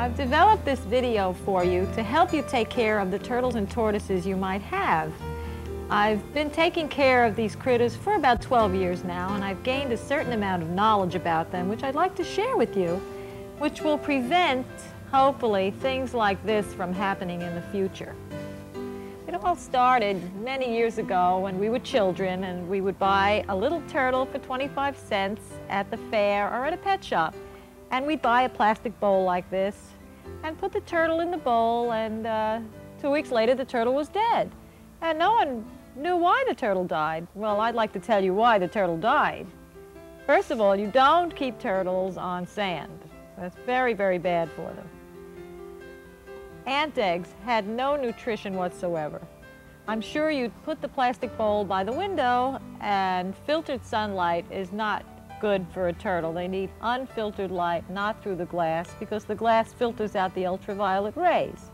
I've developed this video for you to help you take care of the turtles and tortoises you might have. I've been taking care of these critters for about 12 years now, and I've gained a certain amount of knowledge about them, which I'd like to share with you, which will prevent, hopefully, things like this from happening in the future. It all started many years ago when we were children, and we would buy a little turtle for 25 cents at the fair or at a pet shop. And we'd buy a plastic bowl like this and put the turtle in the bowl, and 2 weeks later the turtle was dead. And no one knew why the turtle died. Well, I'd like to tell you why the turtle died. First of all, you don't keep turtles on sand. That's very, very bad for them. Ant eggs had no nutrition whatsoever. I'm sure you'd put the plastic bowl by the window, and filtered sunlight is not good for a turtle. They need unfiltered light, not through the glass, because the glass filters out the ultraviolet rays.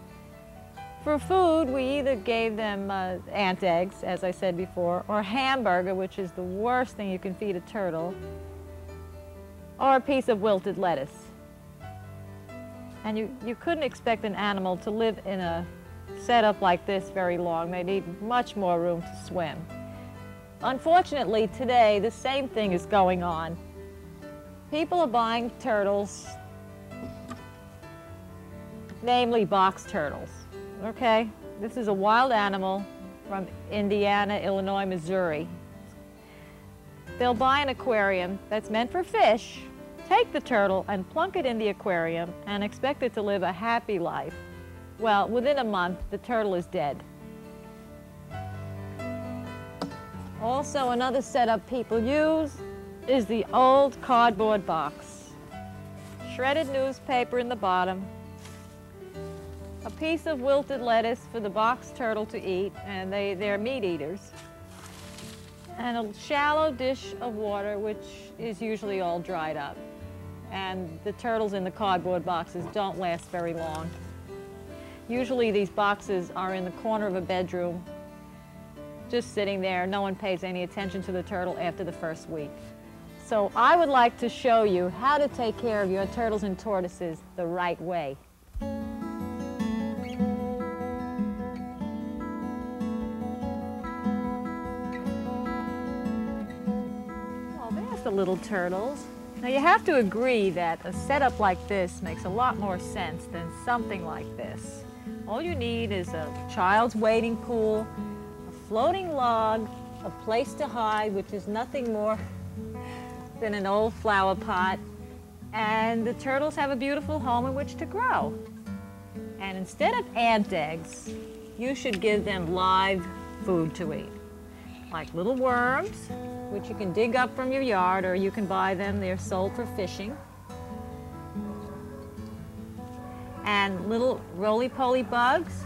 For food, we either gave them ant eggs, as I said before, or hamburger, which is the worst thing you can feed a turtle, or a piece of wilted lettuce. And you couldn't expect an animal to live in a setup like this very long. They need much more room to swim. Unfortunately, today, the same thing is going on. People are buying turtles, namely box turtles, okay? This is a wild animal from Indiana, Illinois, Missouri. They'll buy an aquarium that's meant for fish, take the turtle and plunk it in the aquarium and expect it to live a happy life. Well, within a month, the turtle is dead. Also, another setup people use is the old cardboard box. Shredded newspaper in the bottom, a piece of wilted lettuce for the box turtle to eat, and they're meat eaters, and a shallow dish of water, which is usually all dried up. And the turtles in the cardboard boxes don't last very long. Usually these boxes are in the corner of a bedroom, just sitting there. No one pays any attention to the turtle after the first week. So I would like to show you how to take care of your turtles and tortoises the right way. Well, there's the little turtles. Now you have to agree that a setup like this makes a lot more sense than something like this. All you need is a child's wading pool, a floating log, a place to hide, which is nothing more than an old flower pot, and the turtles have a beautiful home in which to grow. And instead of ant eggs, you should give them live food to eat, like little worms, which you can dig up from your yard, or you can buy them. They're sold for fishing. And little roly-poly bugs.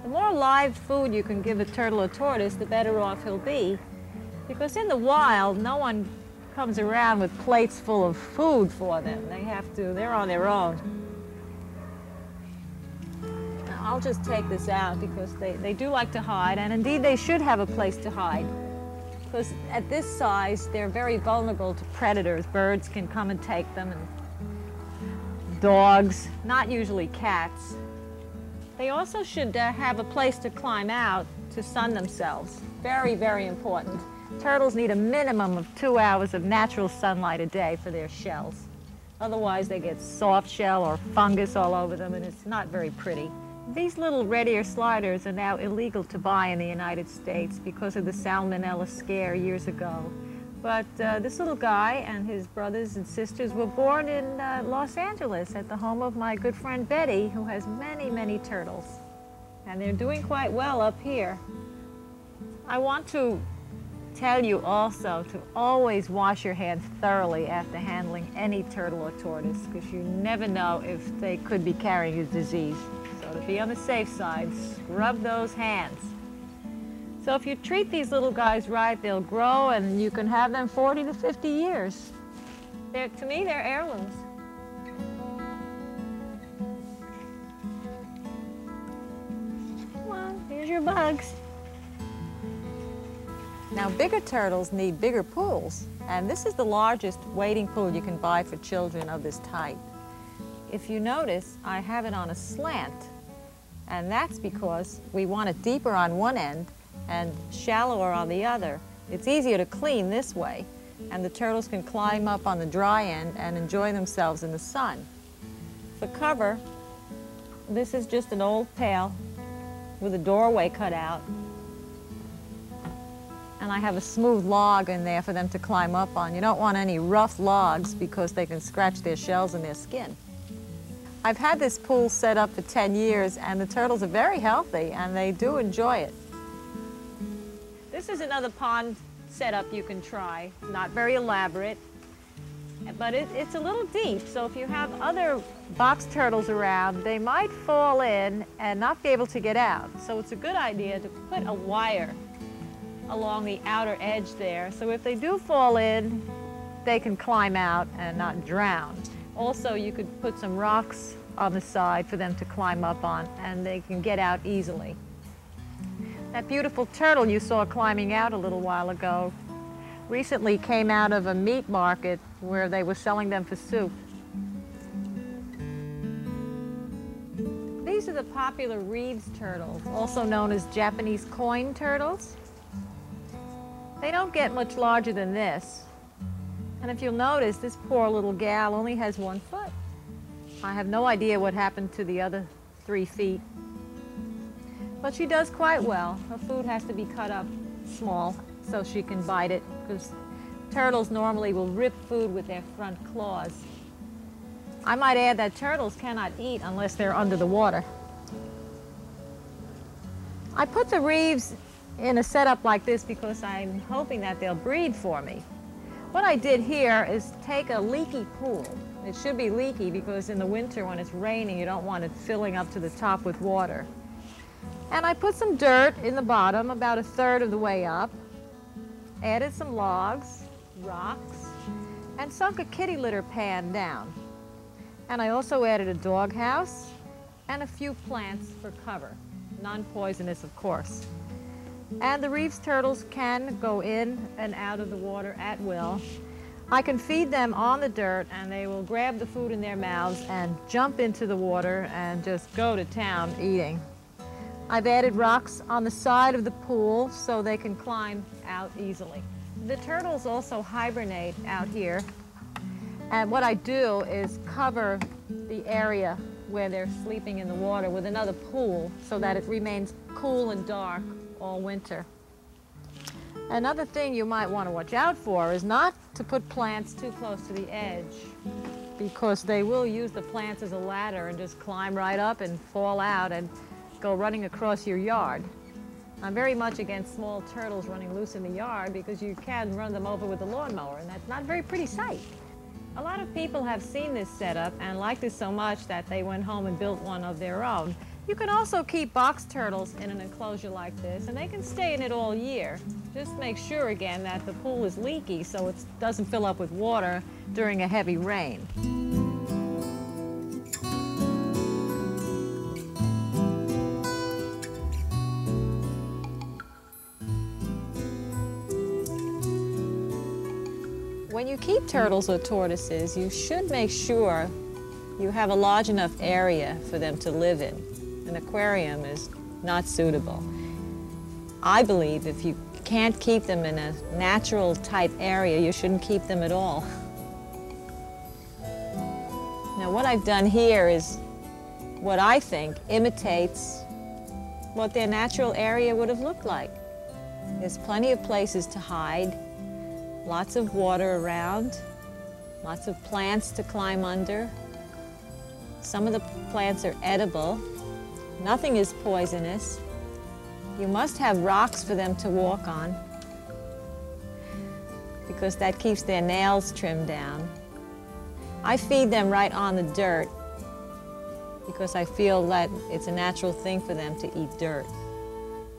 The more live food you can give a turtle or tortoise, the better off he'll be. Because in the wild, no one comes around with plates full of food for them. They're on their own. Now, I'll just take this out because they do like to hide, and indeed they should have a place to hide. Because at this size, they're very vulnerable to predators. Birds can come and take them, and dogs, not usually cats. They also should have a place to climb out to sun themselves. Very, very important. Turtles need a minimum of 2 hours of natural sunlight a day for their shells. Otherwise, they get soft shell or fungus all over them, and it's not very pretty. These little red ear sliders are now illegal to buy in the United States because of the salmonella scare years ago. But this little guy and his brothers and sisters were born in Los Angeles at the home of my good friend Betty, who has many, many turtles. And they're doing quite well up here. I want to tell you also to always wash your hands thoroughly after handling any turtle or tortoise, because you never know if they could be carrying a disease. So to be on the safe side, scrub those hands. So if you treat these little guys right, they'll grow, and you can have them 40 to 50 years. To me, they're heirlooms. Come on, here's your bugs. Now, bigger turtles need bigger pools, and this is the largest wading pool you can buy for children of this type. if you notice, I have it on a slant. And that's because we want it deeper on one end and shallower on the other. It's easier to clean this way, and the turtles can climb up on the dry end and enjoy themselves in the sun. For cover, this is just an old pail with a doorway cut out. And I have a smooth log in there for them to climb up on. You don't want any rough logs because they can scratch their shells and their skin. I've had this pool set up for 10 years, and the turtles are very healthy, and they do enjoy it. This is another pond setup you can try. Not very elaborate, but it's a little deep, so if you have other box turtles around, they might fall in and not be able to get out. So it's a good idea to put a wire along the outer edge there, so if they do fall in, they can climb out and not drown. Also, you could put some rocks on the side for them to climb up on, and they can get out easily. That beautiful turtle you saw climbing out a little while ago recently came out of a meat market where they were selling them for soup. These are the popular Reeves turtles, also known as Japanese coin turtles. They don't get much larger than this. And if you'll notice, this poor little gal only has 1 foot. I have no idea what happened to the other 3 feet. But she does quite well. Her food has to be cut up small so she can bite it, because turtles normally will rip food with their front claws. I might add that turtles cannot eat unless they're under the water. I put the Reeves in a setup like this because I'm hoping that they'll breed for me. What I did here is take a leaky pool. It should be leaky because in the winter when it's raining, you don't want it filling up to the top with water. And I put some dirt in the bottom, about 1/3 of the way up, added some logs, rocks, and sunk a kitty litter pan down. And I also added a dog house and a few plants for cover, non-poisonous of course. And the Reeves turtles can go in and out of the water at will. I can feed them on the dirt, and they will grab the food in their mouths and jump into the water and just go to town eating. I've added rocks on the side of the pool so they can climb out easily. The turtles also hibernate out here, and what I do is cover the area where they're sleeping in the water with another pool so that it remains cool and dark all winter. Another thing you might want to watch out for is not to put plants too close to the edge, because they will use the plants as a ladder and just climb right up and fall out and go running across your yard. I'm very much against small turtles running loose in the yard because you can run them over with a lawnmower, and that's not a very pretty sight. A lot of people have seen this setup and liked it so much that they went home and built one of their own. You can also keep box turtles in an enclosure like this, and they can stay in it all year. Just make sure again that the pool is leaky so it doesn't fill up with water during a heavy rain. When you keep turtles or tortoises, you should make sure you have a large enough area for them to live in. An aquarium is not suitable. I believe if you can't keep them in a natural type area, you shouldn't keep them at all. Now what I've done here is what I think imitates what their natural area would have looked like. There's plenty of places to hide, lots of water around, lots of plants to climb under. Some of the plants are edible. Nothing is poisonous. You must have rocks for them to walk on because that keeps their nails trimmed down. I feed them right on the dirt because I feel that it's a natural thing for them to eat dirt.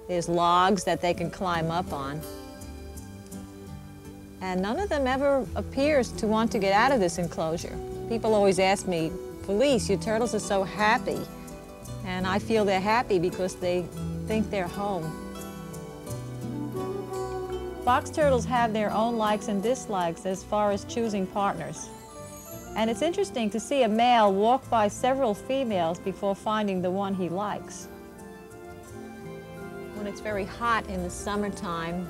There's logs that they can climb up on. And none of them ever appears to want to get out of this enclosure. People always ask me, Felice, your turtles are so happy. And I feel they're happy because they think they're home. Box turtles have their own likes and dislikes as far as choosing partners. And it's interesting to see a male walk by several females before finding the one he likes. When it's very hot in the summertime,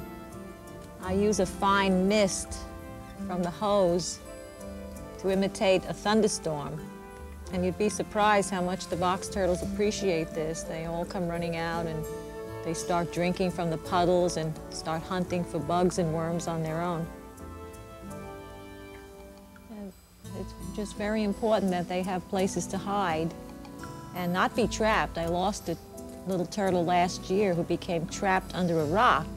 I use a fine mist from the hose to imitate a thunderstorm. And you'd be surprised how much the box turtles appreciate this. They all come running out and they start drinking from the puddles and start hunting for bugs and worms on their own. And it's just very important that they have places to hide and not be trapped. I lost a little turtle last year who became trapped under a rock.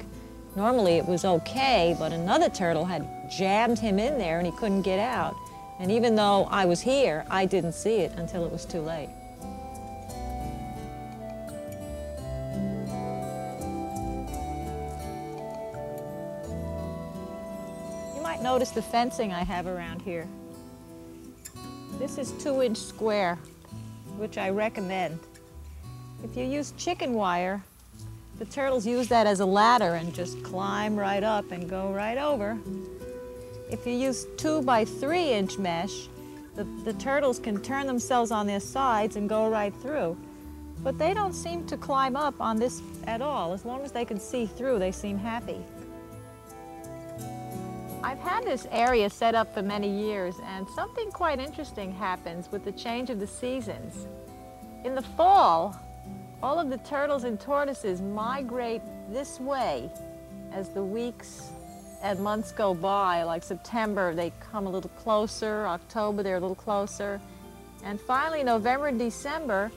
Normally it was okay, but another turtle had jammed him in there and he couldn't get out. And even though I was here, I didn't see it until it was too late. You might notice the fencing I have around here. This is 2-inch square, which I recommend. If you use chicken wire, the turtles use that as a ladder and just climb right up and go right over. If you use 2 by 3-inch mesh, the turtles can turn themselves on their sides and go right through. But they don't seem to climb up on this at all. As long as they can see through, they seem happy. I've had this area set up for many years, and something quite interesting happens with the change of the seasons. In the fall, all of the turtles and tortoises migrate this way as the weeks and months go by. Like September, they come a little closer. October, they're a little closer. And finally, November and December,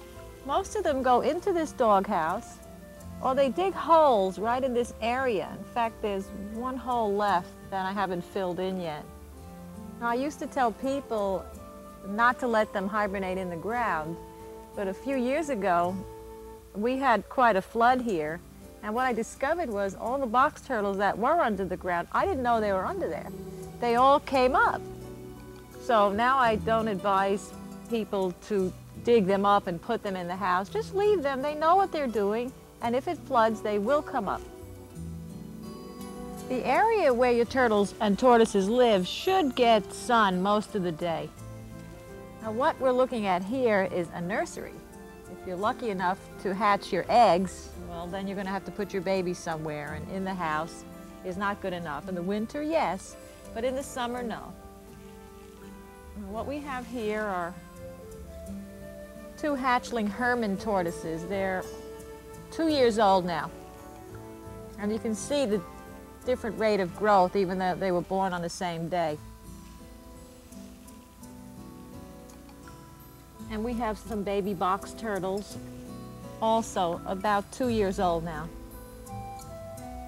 most of them go into this doghouse, or they dig holes right in this area. In fact, there's one hole left that I haven't filled in yet. Now, I used to tell people not to let them hibernate in the ground, but a few years ago, we had quite a flood here. And what I discovered was all the box turtles that were under the ground, I didn't know they were under there. They all came up. So now I don't advise people to dig them up and put them in the house. Just leave them. They know what they're doing. And if it floods, they will come up. The area where your turtles and tortoises live should get sun most of the day. Now what we're looking at here is a nursery. If you're lucky enough to hatch your eggs, well, then you're going to have to put your baby somewhere, and in the house is not good enough. In the winter, yes, but in the summer, no. What we have here are 2 hatchling Herman tortoises. They're 2 years old now, and you can see the different rate of growth even though they were born on the same day. And we have some baby box turtles, also about 2 years old now.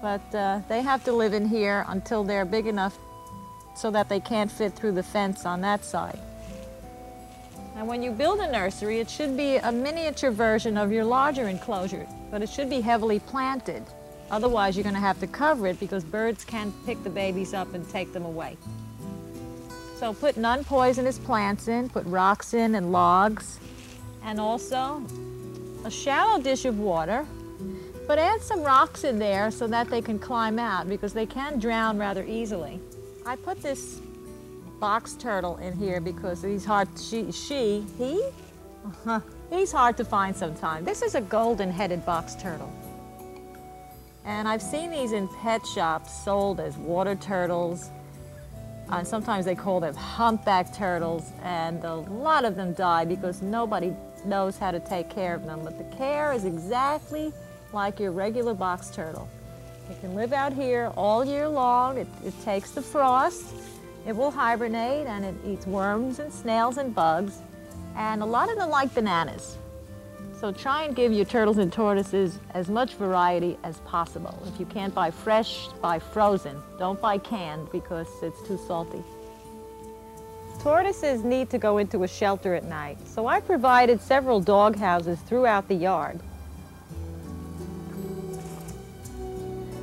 But they have to live in here until they're big enough so that they can't fit through the fence on that side. And when you build a nursery, it should be a miniature version of your larger enclosure, but it should be heavily planted. Otherwise, you're going to have to cover it because birds can pick the babies up and take them away. So put non-poisonous plants in, put rocks in and logs, and also a shallow dish of water, but add some rocks in there so that they can climb out because they can drown rather easily. I put this box turtle in here because he's hard, he's hard to find sometimes. This is a golden-headed box turtle. And I've seen these in pet shops sold as water turtles. Sometimes they call them humpback turtles, and a lot of them die because nobody knows how to take care of them. But the care is exactly like your regular box turtle. It can live out here all year long. It takes the frost. It will hibernate, and it eats worms and snails and bugs. And a lot of them like bananas. So try and give your turtles and tortoises as much variety as possible. If you can't buy fresh, buy frozen. Don't buy canned because it's too salty. Tortoises need to go into a shelter at night, so I provided several dog houses throughout the yard.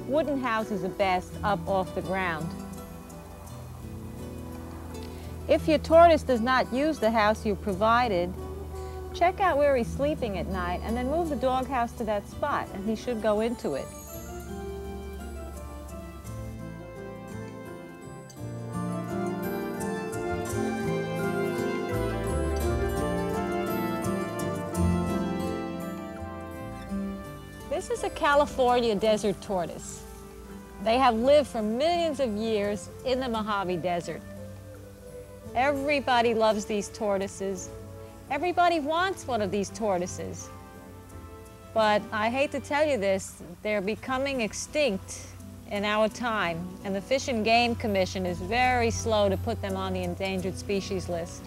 Wooden houses are best up off the ground. If your tortoise does not use the house you provided, check out where he's sleeping at night and then move the doghouse to that spot and he should go into it. This is a California desert tortoise. They have lived for millions of years in the Mojave Desert. Everybody loves these tortoises. Everybody wants one of these tortoises. But I hate to tell you this, they're becoming extinct in our time, and the Fish and Game Commission is very slow to put them on the endangered species list.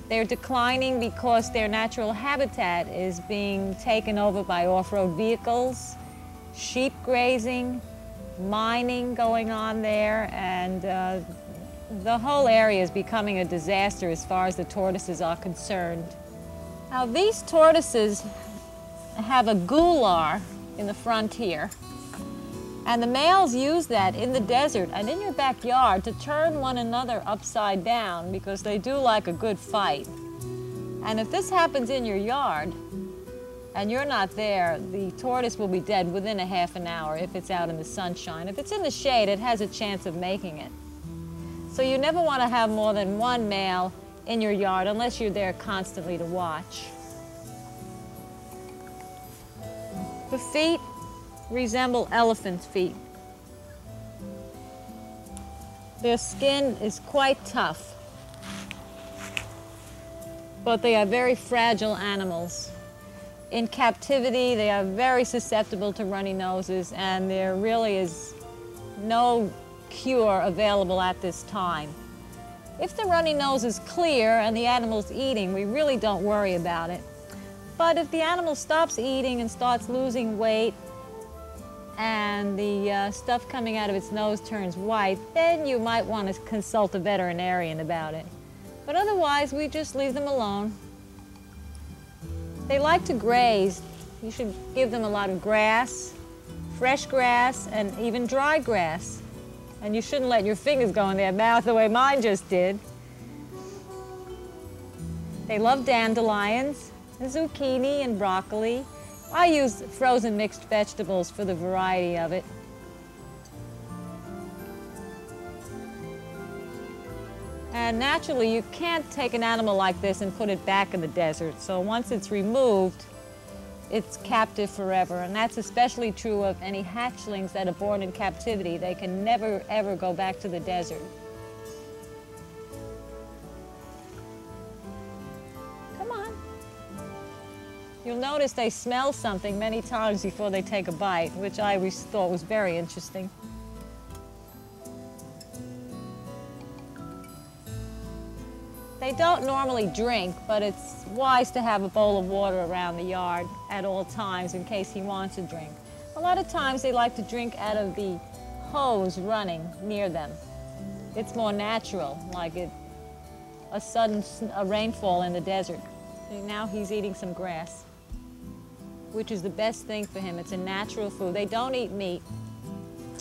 They're declining because their natural habitat is being taken over by off-road vehicles, sheep grazing, mining going on there, and the whole area is becoming a disaster as far as the tortoises are concerned. Now, these tortoises have a gular in the front here, and the males use that in the desert and in your backyard to turn one another upside down because they do like a good fight. And if this happens in your yard and you're not there, the tortoise will be dead within a half an hour if it's out in the sunshine. If it's in the shade, it has a chance of making it. So you never want to have more than one male in your yard unless you're there constantly to watch. The feet resemble elephant feet. Their skin is quite tough, but they are very fragile animals. In captivity, they are very susceptible to runny noses, and there really is no cure available at this time. If the runny nose is clear and the animal's eating, we really don't worry about it. But if the animal stops eating and starts losing weight and the stuff coming out of its nose turns white, then you might want to consult a veterinarian about it. But otherwise, we just leave them alone. They like to graze. You should give them a lot of grass, fresh grass, and even dry grass. And you shouldn't let your fingers go in their mouth the way mine just did. They love dandelions, and zucchini, and broccoli. I use frozen mixed vegetables for the variety of it. And naturally, you can't take an animal like this and put it back in the desert. So once it's removed, it's captive forever. And that's especially true of any hatchlings that are born in captivity. They can never, ever go back to the desert. Come on. You'll notice they smell something many times before they take a bite, which I always thought was very interesting. They don't normally drink, but it's wise to have a bowl of water around the yard at all times in case he wants a drink. A lot of times they like to drink out of the hose running near them. It's more natural, like a sudden rainfall in the desert. And now he's eating some grass, which is the best thing for him. It's a natural food. They don't eat meat,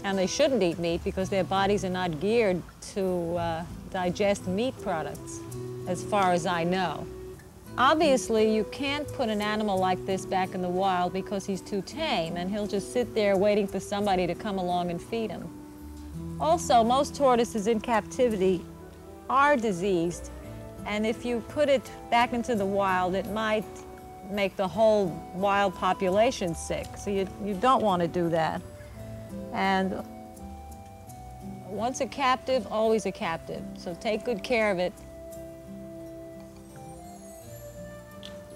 and they shouldn't eat meat because their bodies are not geared to digest meat products, as far as I know. Obviously, you can't put an animal like this back in the wild because he's too tame, and he'll just sit there waiting for somebody to come along and feed him. Also, most tortoises in captivity are diseased, and if you put it back into the wild, it might make the whole wild population sick, so you don't want to do that. And once a captive, always a captive, so take good care of it.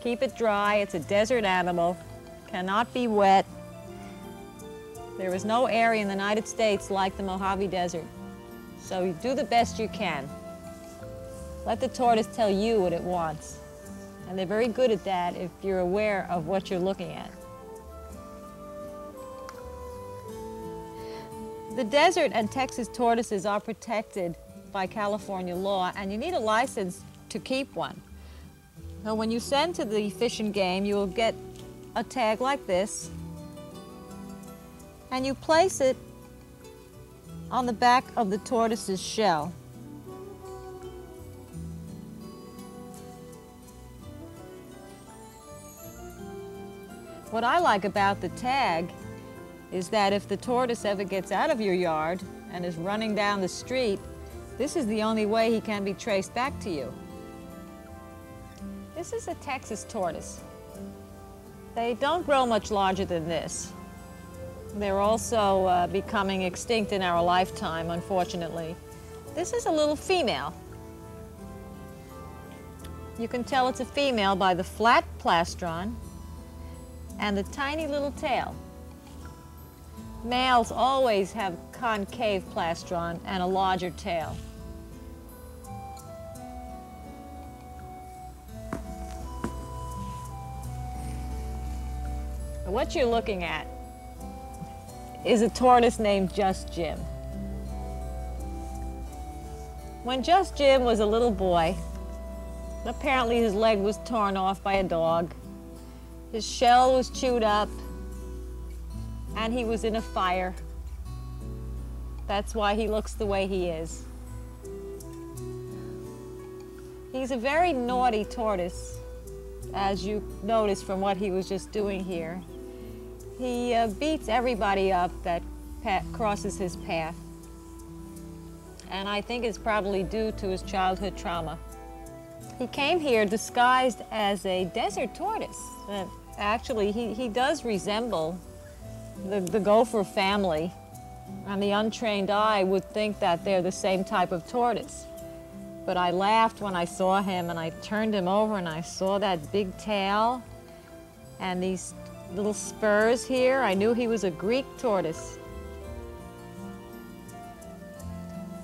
Keep it dry. It's a desert animal, cannot be wet. There is no area in the United States like the Mojave Desert, so you do the best you can. Let the tortoise tell you what it wants, and they're very good at that if you're aware of what you're looking at. The desert and Texas tortoises are protected by California law, and you need a license to keep one. So when you send to the Fish and Game, you will get a tag like this, and you place it on the back of the tortoise's shell. What I like about the tag is that if the tortoise ever gets out of your yard and is running down the street, this is the only way he can be traced back to you. This is a Texas tortoise. They don't grow much larger than this. They're also becoming extinct in our lifetime, unfortunately. This is a little female. You can tell it's a female by the flat plastron and the tiny little tail. Males always have concave plastron and a larger tail. What you're looking at is a tortoise named Just Jim. When Just Jim was a little boy, apparently his leg was torn off by a dog, his shell was chewed up, and he was in a fire. That's why he looks the way he is. He's a very naughty tortoise, as you notice from what he was just doing here. He beats everybody up that crosses his path. And I think it's probably due to his childhood trauma. He came here disguised as a desert tortoise. Actually, he does resemble the gopher family. And the untrained eye would think that they're the same type of tortoise. But I laughed when I saw him, and I turned him over and I saw that big tail and these little spurs here. I knew he was a Greek tortoise.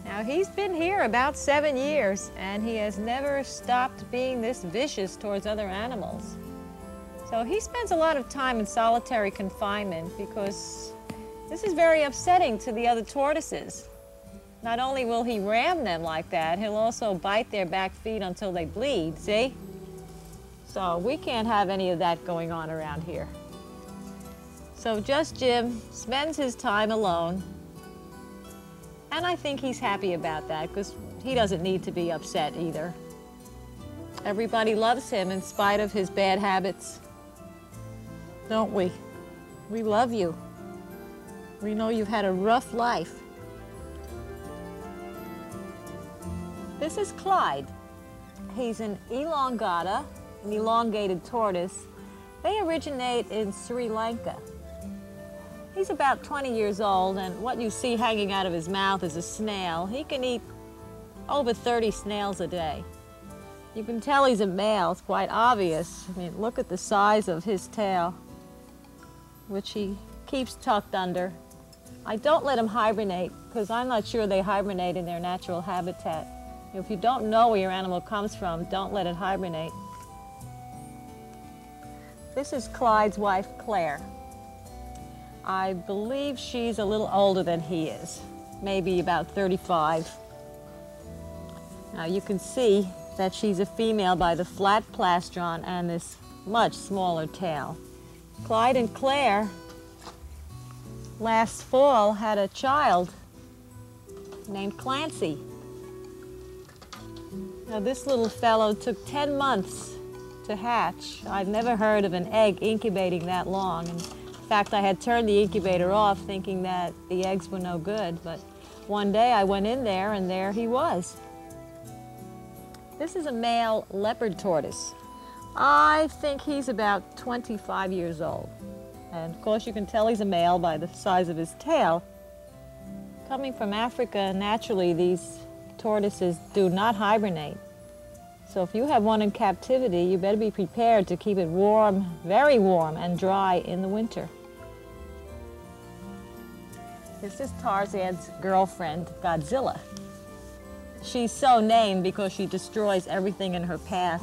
Now, he's been here about 7 years, and he has never stopped being this vicious towards other animals. So he spends a lot of time in solitary confinement because this is very upsetting to the other tortoises. Not only will he ram them like that, he'll also bite their back feet until they bleed, see? So we can't have any of that going on around here. So Just Jim spends his time alone, and I think he's happy about that because he doesn't need to be upset either. Everybody loves him in spite of his bad habits, don't we? We love you. We know you've had a rough life. This is Clyde. He's an elongata, an elongated tortoise. They originate in Sri Lanka. He's about 20 years old, and what you see hanging out of his mouth is a snail. He can eat over 30 snails a day. You can tell he's a male. It's quite obvious. I mean, look at the size of his tail, which he keeps tucked under. I don't let him hibernate because I'm not sure they hibernate in their natural habitat. If you don't know where your animal comes from, don't let it hibernate. This is Clyde's wife, Claire. I believe she's a little older than he is, maybe about 35. Now you can see that she's a female by the flat plastron and this much smaller tail. Clyde and Claire last fall had a child named Clancy. Now this little fellow took 10 months to hatch. I've never heard of an egg incubating that long. And in fact, I had turned the incubator off thinking that the eggs were no good, but one day I went in there and there he was. This is a male leopard tortoise. I think he's about 25 years old. And of course you can tell he's a male by the size of his tail. Coming from Africa, naturally these tortoises do not hibernate. So if you have one in captivity, you better be prepared to keep it warm, very warm and dry in the winter. This is Tarzan's girlfriend, Godzilla. She's so named because she destroys everything in her path.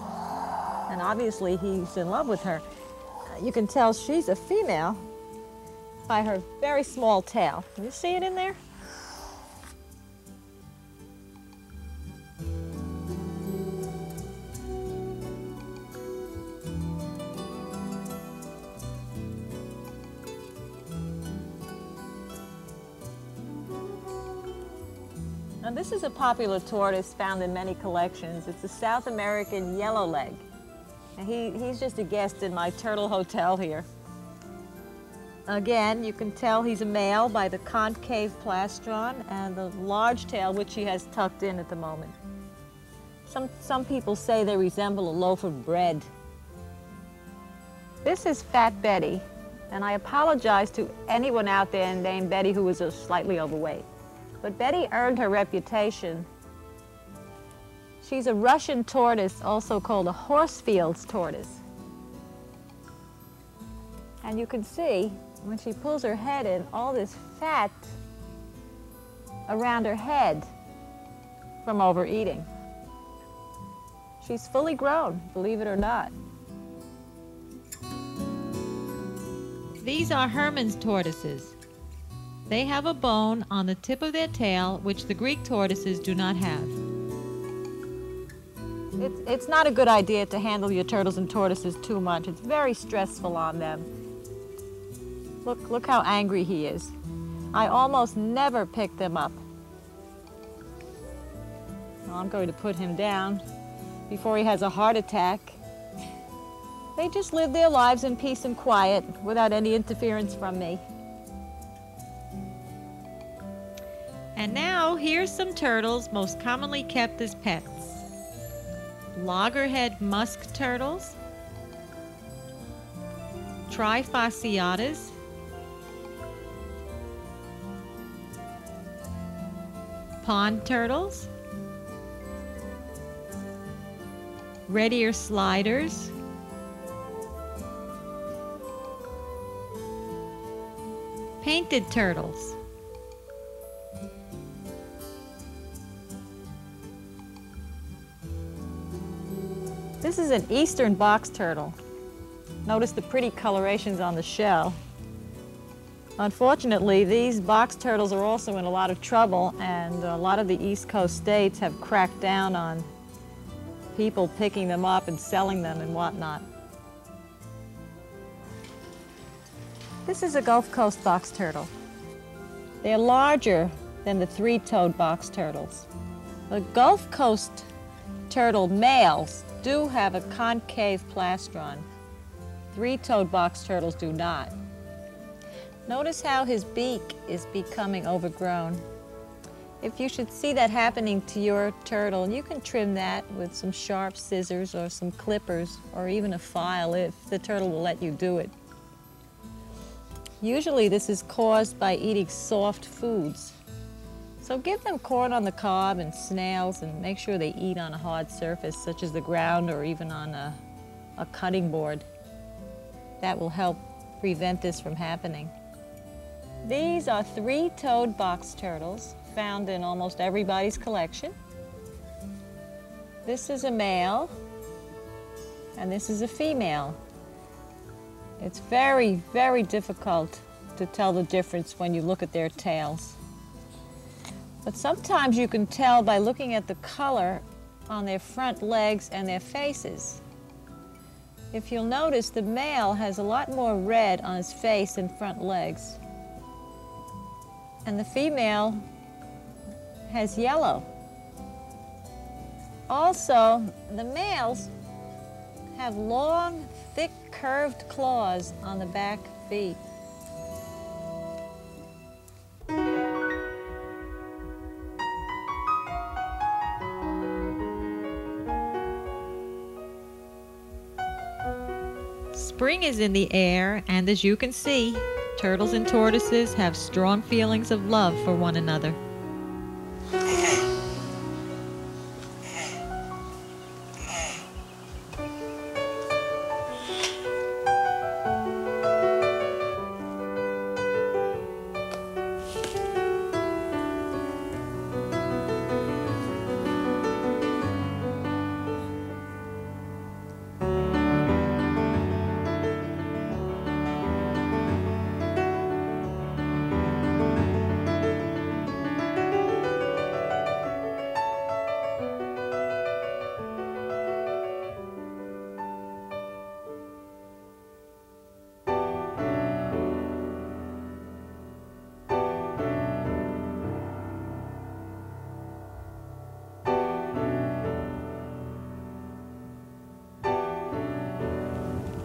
And obviously he's in love with her. You can tell she's a female by her very small tail. Can you see it in there? Now this is a popular tortoise found in many collections. It's a South American yellowleg. And he's just a guest in my turtle hotel here. Again, you can tell he's a male by the concave plastron and the large tail, which he has tucked in at the moment. Some people say they resemble a loaf of bread. This is Fat Betty, and I apologize to anyone out there named Betty who is slightly overweight. But Betty earned her reputation. She's a Russian tortoise, also called a Horsfield's tortoise. And you can see, when she pulls her head in, all this fat around her head from overeating. She's fully grown, believe it or not. These are Hermann's tortoises. They have a bone on the tip of their tail, which the Greek tortoises do not have. It's not a good idea to handle your turtles and tortoises too much. It's very stressful on them. Look how angry he is. I almost never pick them up. Now I'm going to put him down before he has a heart attack. They just live their lives in peace and quiet without any interference from me. And now, here's some turtles most commonly kept as pets. Loggerhead musk turtles, trifasciatas, pond turtles, red ear sliders, painted turtles, this is an eastern box turtle. Notice the pretty colorations on the shell. Unfortunately, these box turtles are also in a lot of trouble, and a lot of the East Coast states have cracked down on people picking them up and selling them and whatnot. This is a Gulf Coast box turtle. They're larger than the three-toed box turtles. The Gulf Coast turtle males do have a concave plastron. Three-toed box turtles do not. Notice how his beak is becoming overgrown. If you should see that happening to your turtle, you can trim that with some sharp scissors or some clippers or even a file if the turtle will let you do it. Usually this is caused by eating soft foods. So give them corn on the cob and snails, and make sure they eat on a hard surface such as the ground or even on a cutting board. That will help prevent this from happening. These are three-toed box turtles found in almost everybody's collection. This is a male and this is a female. It's very, very difficult to tell the difference when you look at their tails. But sometimes you can tell by looking at the color on their front legs and their faces. If you'll notice, the male has a lot more red on his face and front legs. And the female has yellow. Also, the males have long, thick, curved claws on the back feet. Spring is in the air, and as you can see, turtles and tortoises have strong feelings of love for one another.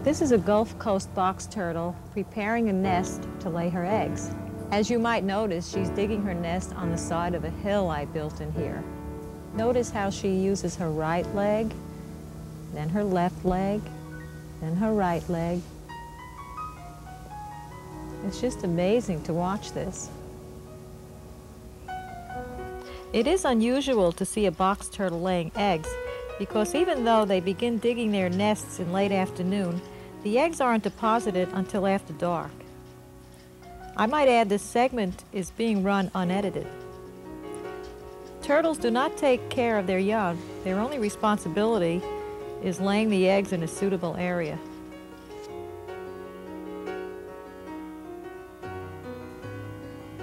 This is a Gulf Coast box turtle preparing a nest to lay her eggs. As you might notice, she's digging her nest on the side of a hill I built in here. Notice how she uses her right leg, then her left leg, then her right leg, It's just amazing to watch this. It is unusual to see a box turtle laying eggs because even though they begin digging their nests in late afternoon, the eggs aren't deposited until after dark. I might add this segment is being run unedited. Turtles do not take care of their young. Their only responsibility is laying the eggs in a suitable area.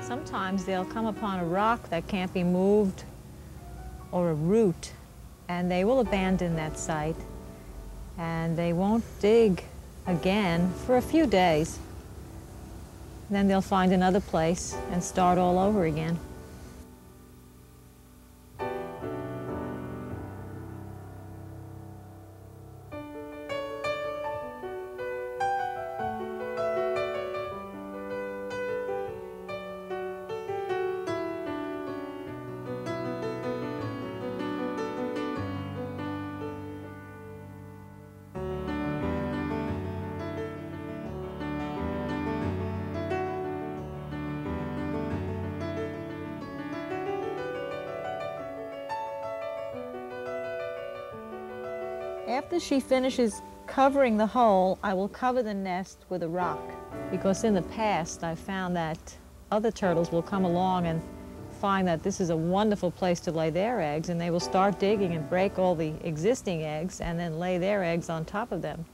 Sometimes they'll come upon a rock that can't be moved or a root, and they will abandon that site, and they won't dig again for a few days. Then they'll find another place and start all over again. After she finishes covering the hole, I will cover the nest with a rock, because in the past I've found that other turtles will come along and find that this is a wonderful place to lay their eggs, and they will start digging and break all the existing eggs and then lay their eggs on top of them.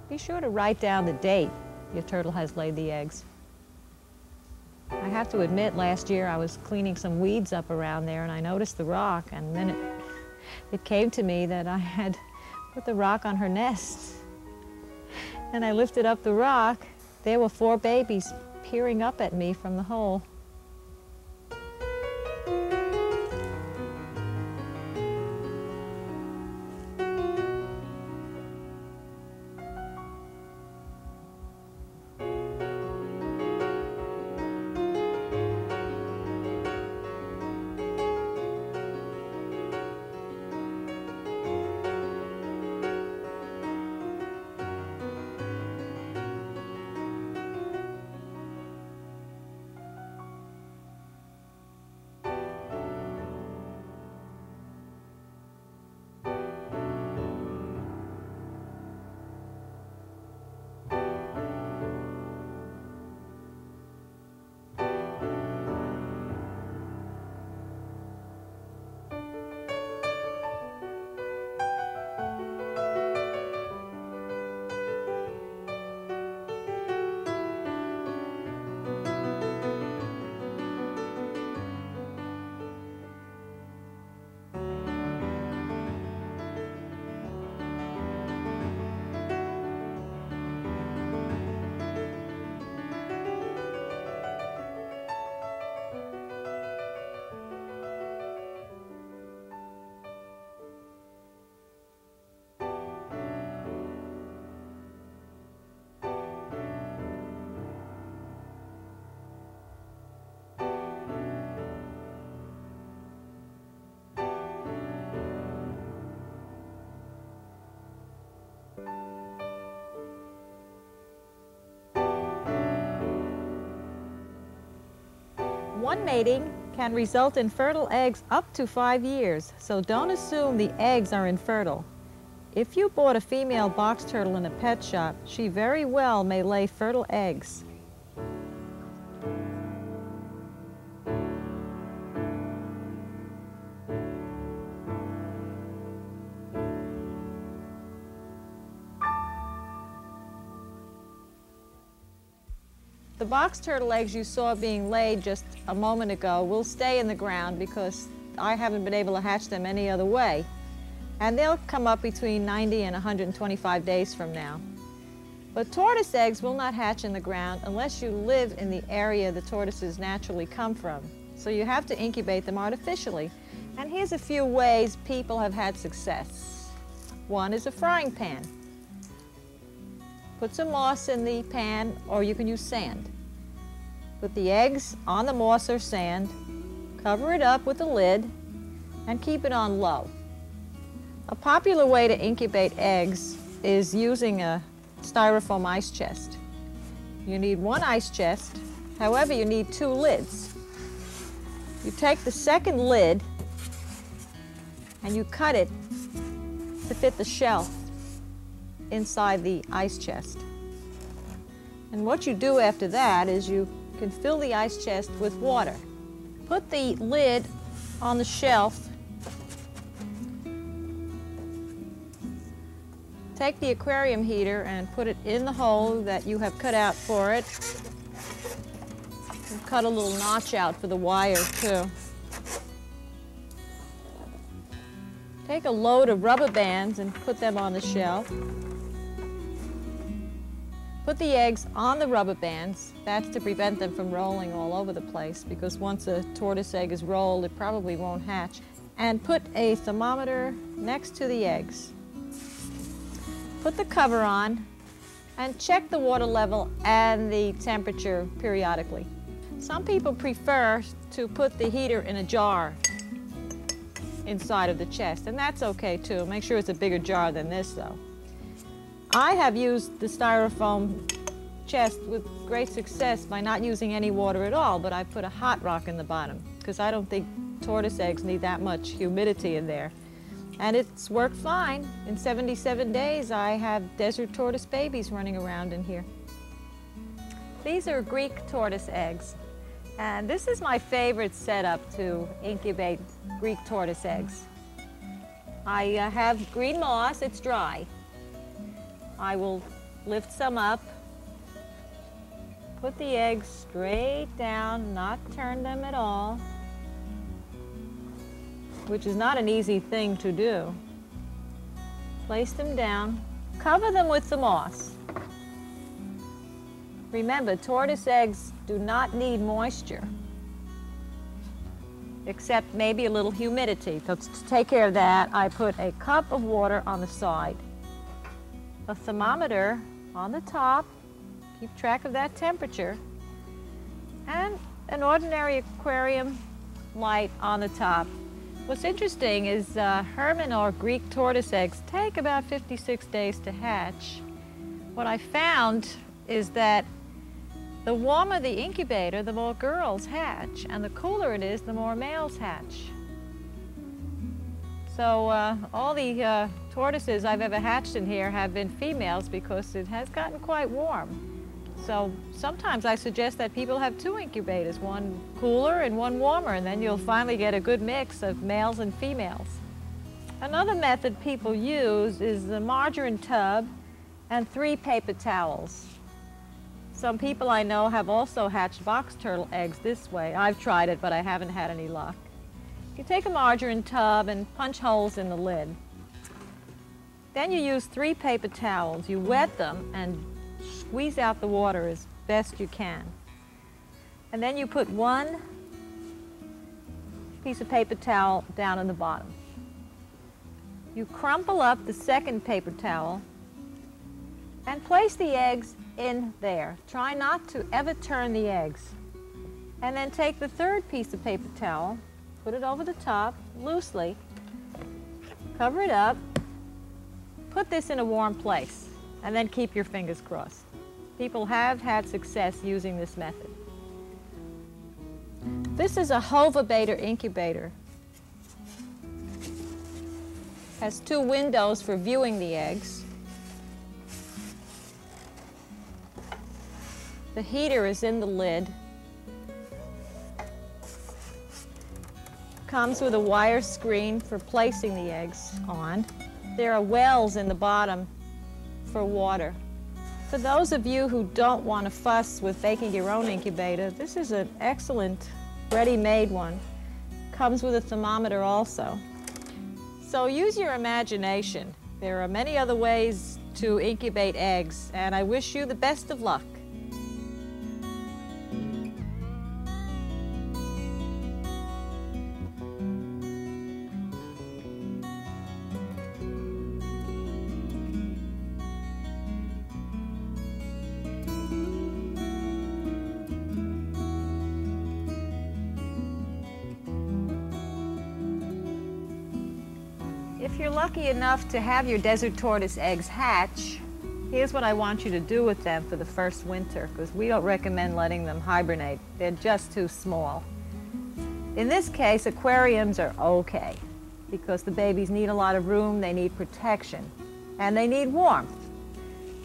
Be sure to write down the date your turtle has laid the eggs. I have to admit, last year I was cleaning some weeds up around there and I noticed the rock, and then it came to me that I had put the rock on her nest. And I lifted up the rock. There were 4 babies peering up at me from the hole. One mating can result in fertile eggs up to 5 years, so don't assume the eggs are infertile. If you bought a female box turtle in a pet shop, she very well may lay fertile eggs. The box turtle eggs you saw being laid just a moment ago will stay in the ground because I haven't been able to hatch them any other way. And they'll come up between 90 and 125 days from now. But tortoise eggs will not hatch in the ground unless you live in the area the tortoises naturally come from. So you have to incubate them artificially. And here's a few ways people have had success. One is a frying pan. Put some moss in the pan, or you can use sand. Put the eggs on the moss or sand, cover it up with a lid, and keep it on low. A popular way to incubate eggs is using a styrofoam ice chest. You need one ice chest, however you need 2 lids. You take the second lid and you cut it to fit the shelf inside the ice chest. And what you do after that is you can fill the ice chest with water. Put the lid on the shelf. Take the aquarium heater and put it in the hole that you have cut out for it. And cut a little notch out for the wire too. Take a load of rubber bands and put them on the shelf. Put the eggs on the rubber bands. That's to prevent them from rolling all over the place, because once a tortoise egg is rolled, it probably won't hatch. And put a thermometer next to the eggs. Put the cover on and check the water level and the temperature periodically. Some people prefer to put the heater in a jar inside of the chest, and that's okay too. Make sure it's a bigger jar than this though. I have used the styrofoam chest with great success by not using any water at all, but I put a hot rock in the bottom because I don't think tortoise eggs need that much humidity in there. And it's worked fine. In 77 days, I have desert tortoise babies running around in here. These are Greek tortoise eggs. And this is my favorite setup to incubate Greek tortoise eggs. I have green moss, it's dry. I will lift some up, put the eggs straight down, not turn them at all, which is not an easy thing to do. Place them down, cover them with the moss. Remember, tortoise eggs do not need moisture, except maybe a little humidity. So to take care of that, I put a cup of water on the side, a thermometer on the top, keep track of that temperature, and an ordinary aquarium light on the top. What's interesting is Hermann or Greek tortoise eggs take about 56 days to hatch. What I found is that the warmer the incubator, the more girls hatch, and the cooler it is, the more males hatch. So all the tortoises I've ever hatched in here have been females because it has gotten quite warm. So sometimes I suggest that people have 2 incubators, one cooler and one warmer, and then you'll finally get a good mix of males and females. Another method people use is the margarine tub and 3 paper towels. Some people I know have also hatched box turtle eggs this way. I've tried it, but I haven't had any luck. You take a margarine tub and punch holes in the lid. Then you use 3 paper towels. You wet them and squeeze out the water as best you can. And then you put 1 piece of paper towel down on the bottom. You crumple up the 2nd paper towel and place the eggs in there. Try not to ever turn the eggs. And then take the 3rd piece of paper towel, put it over the top loosely, cover it up, put this in a warm place, and then keep your fingers crossed. People have had success using this method. This is a Hoverbator incubator. Has 2 windows for viewing the eggs. The heater is in the lid. Comes with a wire screen for placing the eggs on. There are wells in the bottom for water. For those of you who don't want to fuss with making your own incubator, this is an excellent ready-made one. Comes with a thermometer also. So use your imagination. There are many other ways to incubate eggs, and I wish you the best of luck. If you're lucky enough to have your desert tortoise eggs hatch, here's what I want you to do with them for the first winter, because we don't recommend letting them hibernate. They're just too small. In this case, aquariums are okay, because the babies need a lot of room, they need protection, and they need warmth.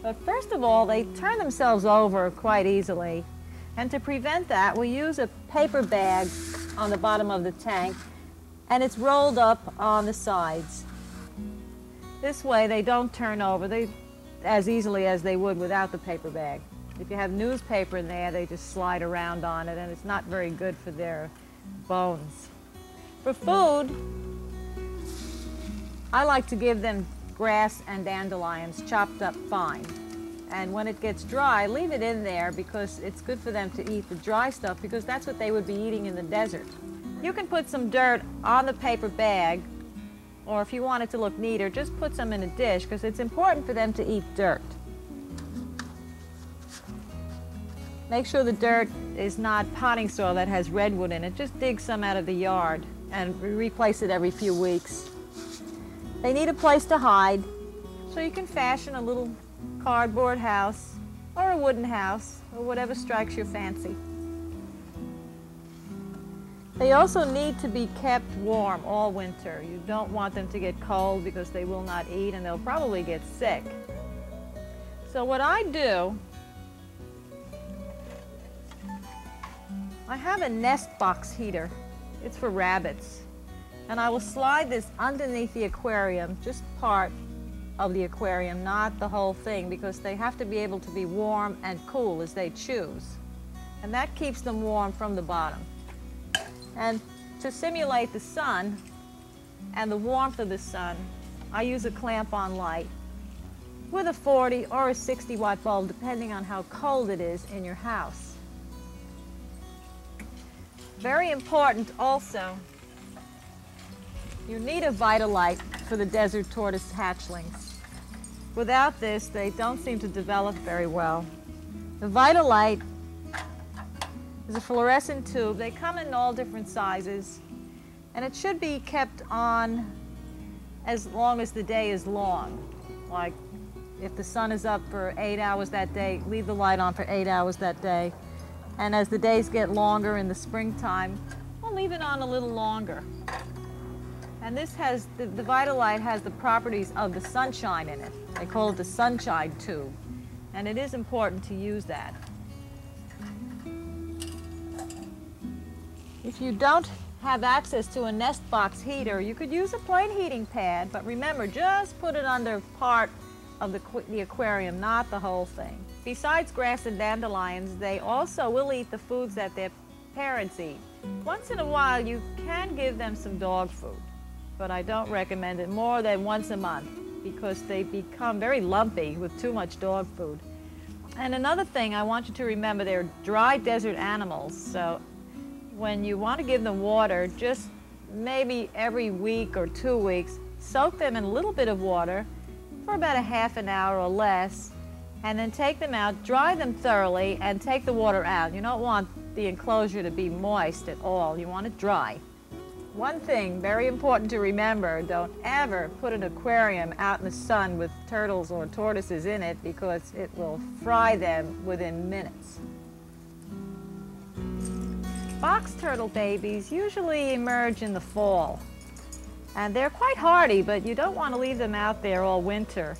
But first of all, they turn themselves over quite easily. And to prevent that, we use a paper bag on the bottom of the tank, and it's rolled up on the sides. This way they don't turn over as easily as they would without the paper bag. If you have newspaper in there, they just slide around on it, and it's not very good for their bones. For food, I like to give them grass and dandelions chopped up fine. And when it gets dry, leave it in there because it's good for them to eat the dry stuff, because that's what they would be eating in the desert. You can put some dirt on the paper bag, or if you want it to look neater, just put some in a dish, because it's important for them to eat dirt. Make sure the dirt is not potting soil that has redwood in it. Just dig some out of the yard and replace it every few weeks. They need a place to hide, so you can fashion a little cardboard house or a wooden house or whatever strikes your fancy. They also need to be kept warm all winter. You don't want them to get cold because they will not eat and they'll probably get sick. So what I do, I have a nest box heater. It's for rabbits. And I will slide this underneath the aquarium, just part of the aquarium, not the whole thing, because they have to be able to be warm and cool as they choose. And that keeps them warm from the bottom. And to simulate the sun and the warmth of the sun, I use a clamp-on light with a 40 or a 60 watt bulb, depending on how cold it is in your house. Very important also, you need a Vitalite for the desert tortoise hatchlings. Without this, they don't seem to develop very well. The Vitalite is a fluorescent tube. They come in all different sizes, and it should be kept on as long as the day is long. Like if the sun is up for 8 hours that day, leave the light on for 8 hours that day. And as the days get longer in the springtime, we'll leave it on a little longer. And this has, the Vitalite has the properties of the sunshine in it. They call it the sunshine tube. And it is important to use that. If you don't have access to a nest box heater, you could use a plain heating pad, but remember, just put it under part of the aquarium, not the whole thing. Besides grass and dandelions, they also will eat the foods that their parents eat. Once in a while, you can give them some dog food, but I don't recommend it more than once a month because they become very lumpy with too much dog food. And another thing I want you to remember, they're dry desert animals, so when you want to give them water, just maybe every week or 2 weeks, soak them in a little bit of water for about a half an hour or less, and then take them out, dry them thoroughly, and take the water out. You don't want the enclosure to be moist at all. You want it dry. One thing very important to remember, don't ever put an aquarium out in the sun with turtles or tortoises in it because it will fry them within minutes. Box turtle babies usually emerge in the fall, and they're quite hardy, but you don't want to leave them out there all winter.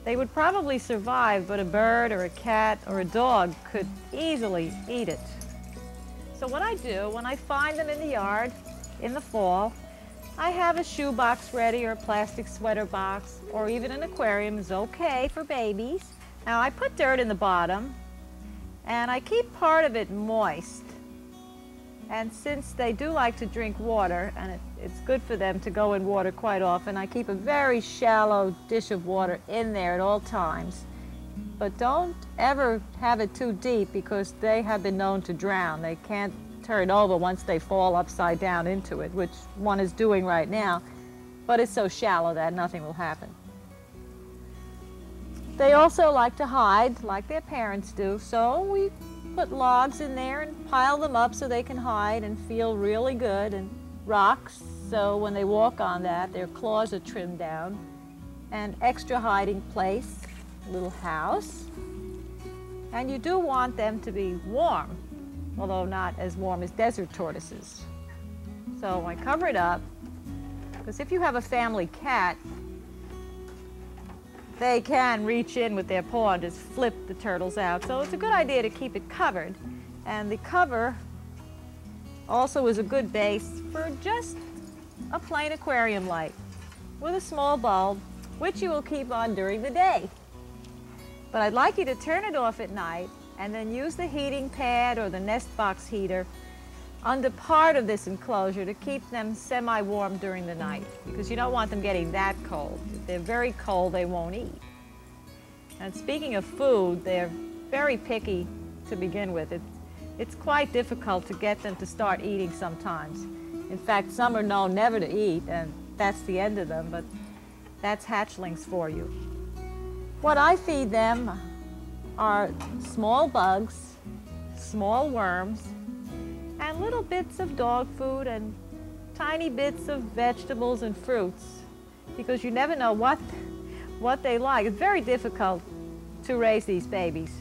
They would probably survive, but a bird or a cat or a dog could easily eat it. So what I do, when I find them in the yard in the fall, I have a shoe box ready or a plastic sweater box, or even an aquarium is okay for babies. Now I put dirt in the bottom, and I keep part of it moist. And since they do like to drink water, and it's good for them to go in water quite often, I keep a very shallow dish of water in there at all times. But don't ever have it too deep because they have been known to drown. They can't turn over once they fall upside down into it, which one is doing right now, but it's so shallow that nothing will happen. They also like to hide like their parents do, so we put logs in there and pile them up so they can hide and feel really good, and rocks so when they walk on that, their claws are trimmed down. An extra hiding place, little house. And you do want them to be warm, although not as warm as desert tortoises. So I cover it up, because if you have a family cat, they can reach in with their paw and just flip the turtles out. So it's a good idea to keep it covered. And the cover also is a good base for just a plain aquarium light with a small bulb, which you will keep on during the day. But I'd like you to turn it off at night and then use the heating pad or the nest box heater under part of this enclosure to keep them semi-warm during the night, because you don't want them getting that cold. If they're very cold, they won't eat. And speaking of food, they're very picky to begin with. It's quite difficult to get them to start eating sometimes. In fact, some are known never to eat, and that's the end of them, but that's hatchlings for you. What I feed them are small bugs, small worms, and little bits of dog food and tiny bits of vegetables and fruits, because you never know what they like. It's very difficult to raise these babies.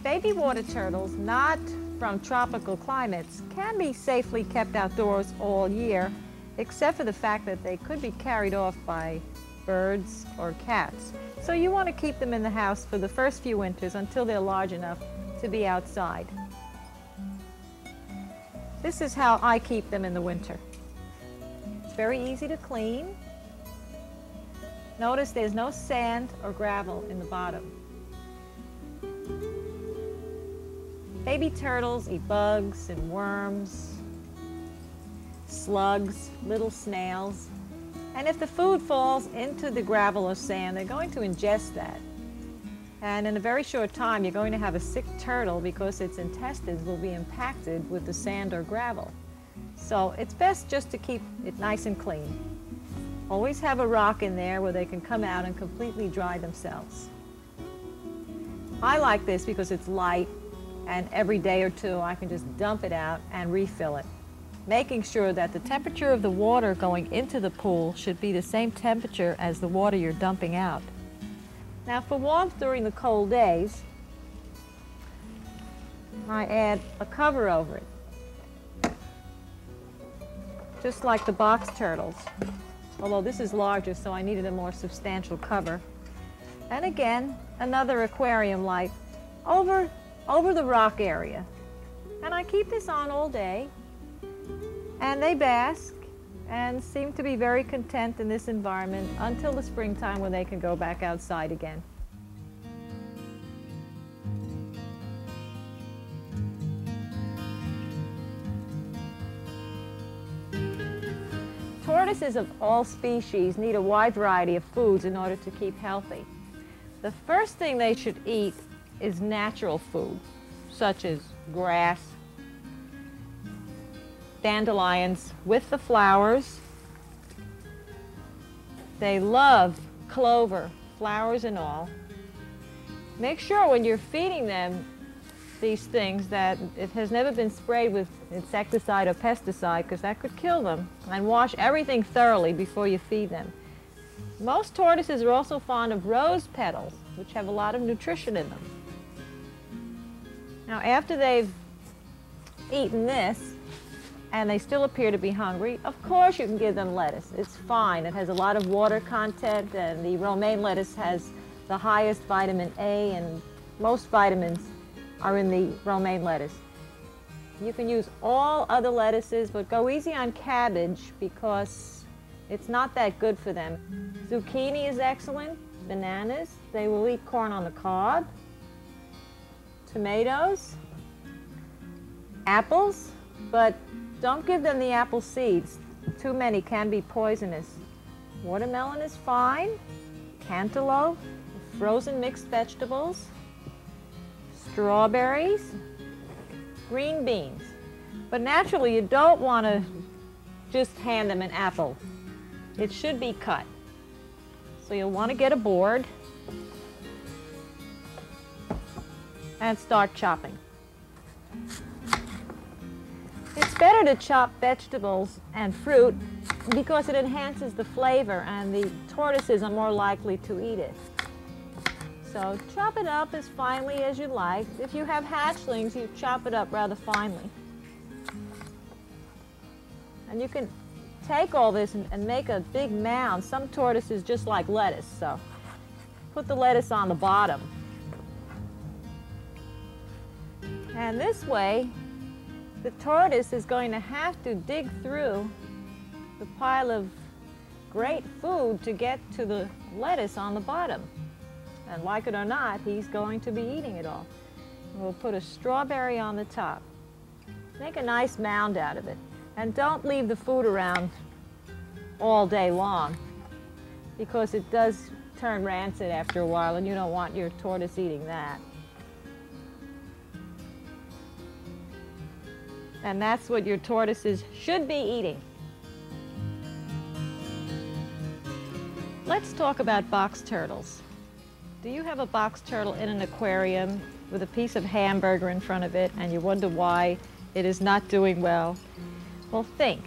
Baby water turtles, not from tropical climates, can be safely kept outdoors all year, except for the fact that they could be carried off by birds or cats. So you want to keep them in the house for the first few winters until they're large enough to be outside. This is how I keep them in the winter. It's very easy to clean. Notice there's no sand or gravel in the bottom. Baby turtles eat bugs and worms, slugs, little snails. And if the food falls into the gravel or sand, they're going to ingest that. And in a very short time, you're going to have a sick turtle because its intestines will be impacted with the sand or gravel. So it's best just to keep it nice and clean. Always have a rock in there where they can come out and completely dry themselves. I like this because it's light, and every day or two I can just dump it out and refill it, making sure that the temperature of the water going into the pool should be the same temperature as the water you're dumping out. Now for warmth during the cold days, I add a cover over it, just like the box turtles, although this is larger, so I needed a more substantial cover. And again, another aquarium light over the rock area. And I keep this on all day, and they bask and seem to be very content in this environment until the springtime when they can go back outside again. Tortoises of all species need a wide variety of foods in order to keep healthy. The first thing they should eat is natural food, such as grass, dandelions with the flowers. They love clover, flowers and all. Make sure when you're feeding them these things that it has never been sprayed with insecticide or pesticide, because that could kill them. And wash everything thoroughly before you feed them. Most tortoises are also fond of rose petals, which have a lot of nutrition in them. Now after they've eaten this, and they still appear to be hungry, of course you can give them lettuce. It's fine. It has a lot of water content, and the romaine lettuce has the highest vitamin A, and most vitamins are in the romaine lettuce. You can use all other lettuces, but go easy on cabbage because it's not that good for them. Zucchini is excellent. Bananas, they will eat corn on the cob. Tomatoes, apples, but don't give them the apple seeds. Too many can be poisonous. Watermelon is fine. Cantaloupe, frozen mixed vegetables, strawberries, green beans. But naturally, you don't want to just hand them an apple. It should be cut. So you'll want to get a board and start chopping. It's better to chop vegetables and fruit because it enhances the flavor and the tortoises are more likely to eat it. So chop it up as finely as you like. If you have hatchlings, you chop it up rather finely. And you can take all this and make a big mound. Some tortoises just like lettuce, so put the lettuce on the bottom. And this way, the tortoise is going to have to dig through the pile of great food to get to the lettuce on the bottom. And like it or not, he's going to be eating it all. We'll put a strawberry on the top. Make a nice mound out of it. And don't leave the food around all day long because it does turn rancid after a while and you don't want your tortoise eating that. And that's what your tortoises should be eating. Let's talk about box turtles. Do you have a box turtle in an aquarium with a piece of hamburger in front of it and you wonder why it is not doing well? Well, think.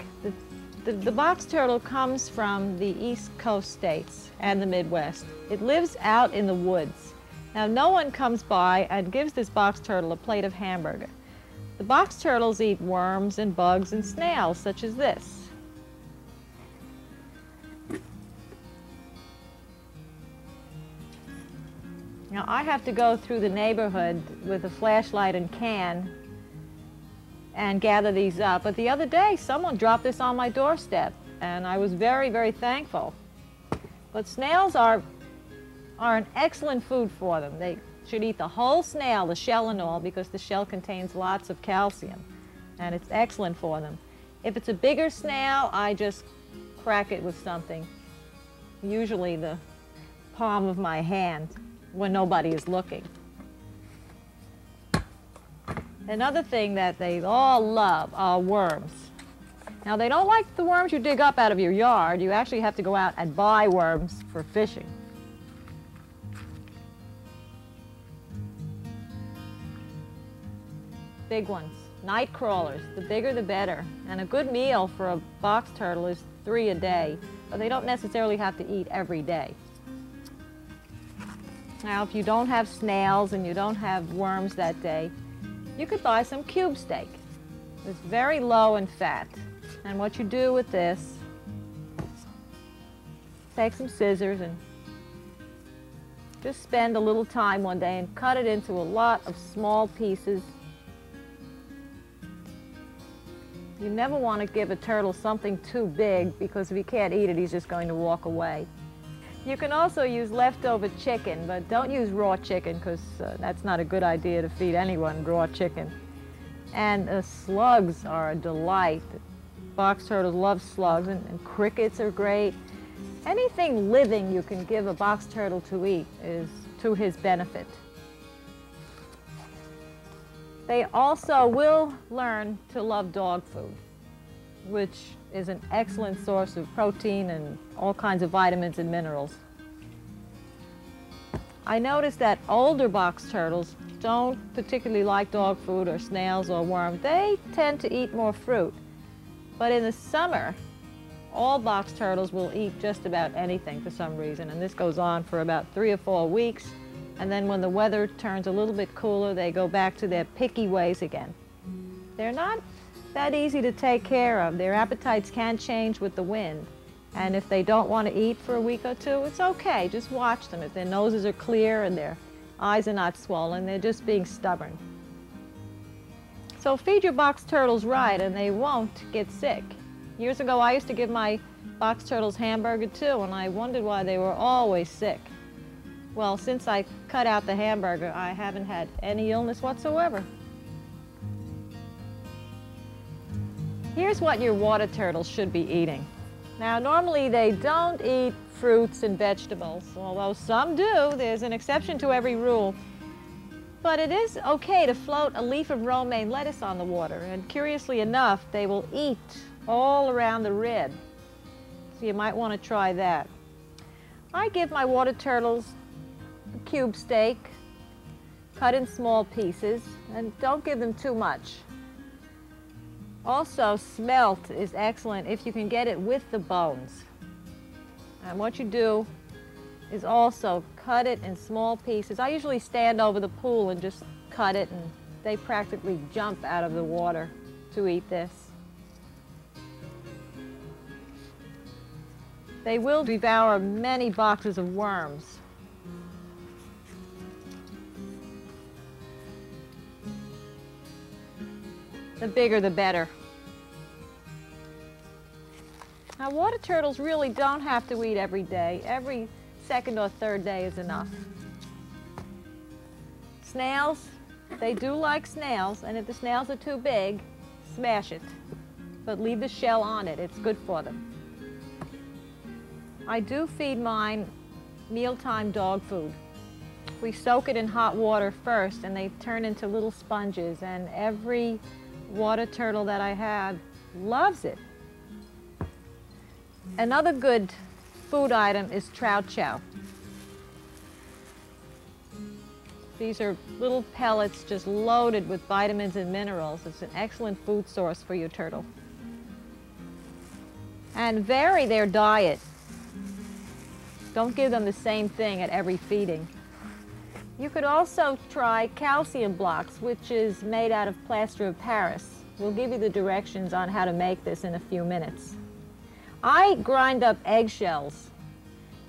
The box turtle comes from the East Coast states and the Midwest. It lives out in the woods. Now, no one comes by and gives this box turtle a plate of hamburger. The box turtles eat worms and bugs and snails, such as this. Now, I have to go through the neighborhood with a flashlight and can and gather these up. But the other day, someone dropped this on my doorstep, and I was very, very thankful. But snails are an excellent food for them. They should eat the whole snail, the shell and all, because the shell contains lots of calcium, and it's excellent for them. If it's a bigger snail, I just crack it with something, usually the palm of my hand, when nobody is looking. Another thing that they all love are worms. Now, they don't like the worms you dig up out of your yard. You actually have to go out and buy worms for fishing. Big ones, night crawlers. The bigger the better. And a good meal for a box turtle is 3 a day, but they don't necessarily have to eat every day. Now, if you don't have snails and you don't have worms that day, you could buy some cube steak. It's very low in fat. And what you do with this, take some scissors and just spend a little time one day and cut it into a lot of small pieces. You never want to give a turtle something too big because if he can't eat it, he's just going to walk away. You can also use leftover chicken, but don't use raw chicken because that's not a good idea to feed anyone raw chicken. And slugs are a delight. Box turtles love slugs, and crickets are great. Anything living you can give a box turtle to eat is to his benefit. They also will learn to love dog food, which is an excellent source of protein and all kinds of vitamins and minerals. I noticed that older box turtles don't particularly like dog food or snails or worms. They tend to eat more fruit. But in the summer, all box turtles will eat just about anything for some reason, and this goes on for about 3 or 4 weeks. And then when the weather turns a little bit cooler, they go back to their picky ways again. They're not that easy to take care of. Their appetites can change with the wind. And if they don't want to eat for a week or two, it's okay. Just watch them. If their noses are clear and their eyes are not swollen, they're just being stubborn. So feed your box turtles right and they won't get sick. Years ago, I used to give my box turtles hamburger too, and I wondered why they were always sick. Well, since I cut out the hamburger, I haven't had any illness whatsoever. Here's what your water turtles should be eating. Now, normally they don't eat fruits and vegetables, although some do. There's an exception to every rule. But it is okay to float a leaf of romaine lettuce on the water, and curiously enough, they will eat all around the rib. So you might want to try that. I give my water turtles a cube steak, cut in small pieces, and don't give them too much. Also, smelt is excellent if you can get it with the bones. And what you do is also cut it in small pieces. I usually stand over the pool and just cut it, and they practically jump out of the water to eat this. They will devour many boxes of worms. The bigger the better. Now, water turtles really don't have to eat every day. Every second or third day is enough. Snails, they do like snails, and if the snails are too big, smash it. But leave the shell on it, it's good for them. I do feed mine mealtime dog food. We soak it in hot water first, and they turn into little sponges, and every water turtle that I have loves it. Another good food item is trout chow. These are little pellets just loaded with vitamins and minerals. It's an excellent food source for your turtle. And vary their diet. Don't give them the same thing at every feeding. You could also try calcium blocks, which is made out of plaster of Paris. We'll give you the directions on how to make this in a few minutes. I grind up eggshells,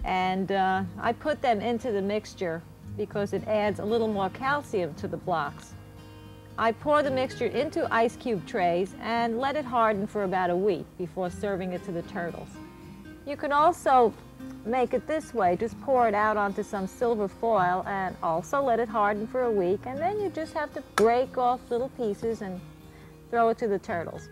and I put them into the mixture because it adds a little more calcium to the blocks. I pour the mixture into ice cube trays and let it harden for about a week before serving it to the turtles. You can also make it this way. Just pour it out onto some silver foil and also let it harden for a week, and then you just have to break off little pieces and throw it to the turtles.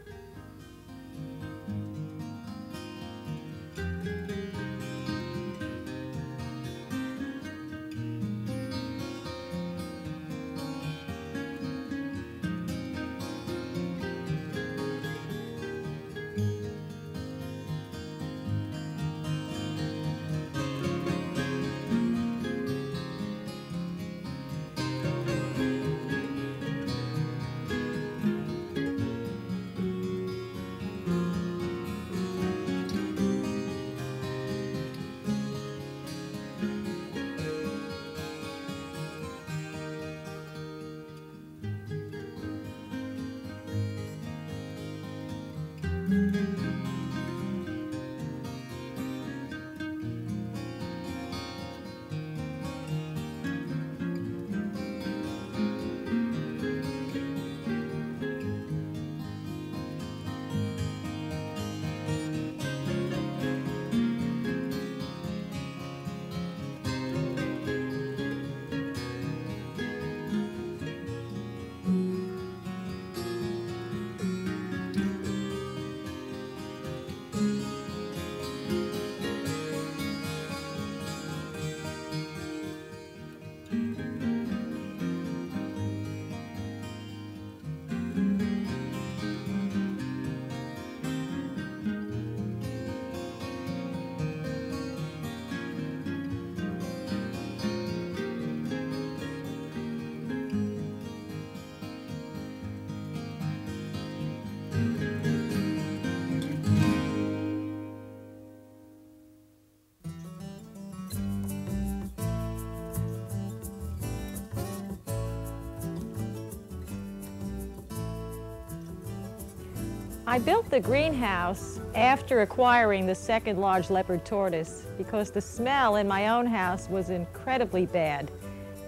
I built the greenhouse after acquiring the second large leopard tortoise because the smell in my own house was incredibly bad,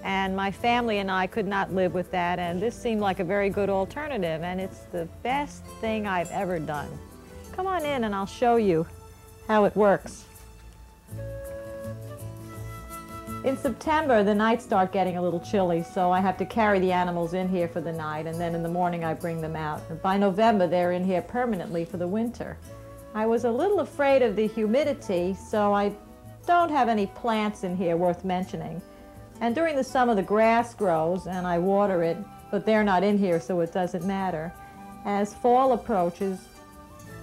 and my family and I could not live with that, and this seemed like a very good alternative, and it's the best thing I've ever done. Come on in and I'll show you how it works. In September, the nights start getting a little chilly, so I have to carry the animals in here for the night, and then in the morning I bring them out. And by November, they're in here permanently for the winter. I was a little afraid of the humidity, so I don't have any plants in here worth mentioning. And during the summer, the grass grows, and I water it, but they're not in here, so it doesn't matter. As fall approaches,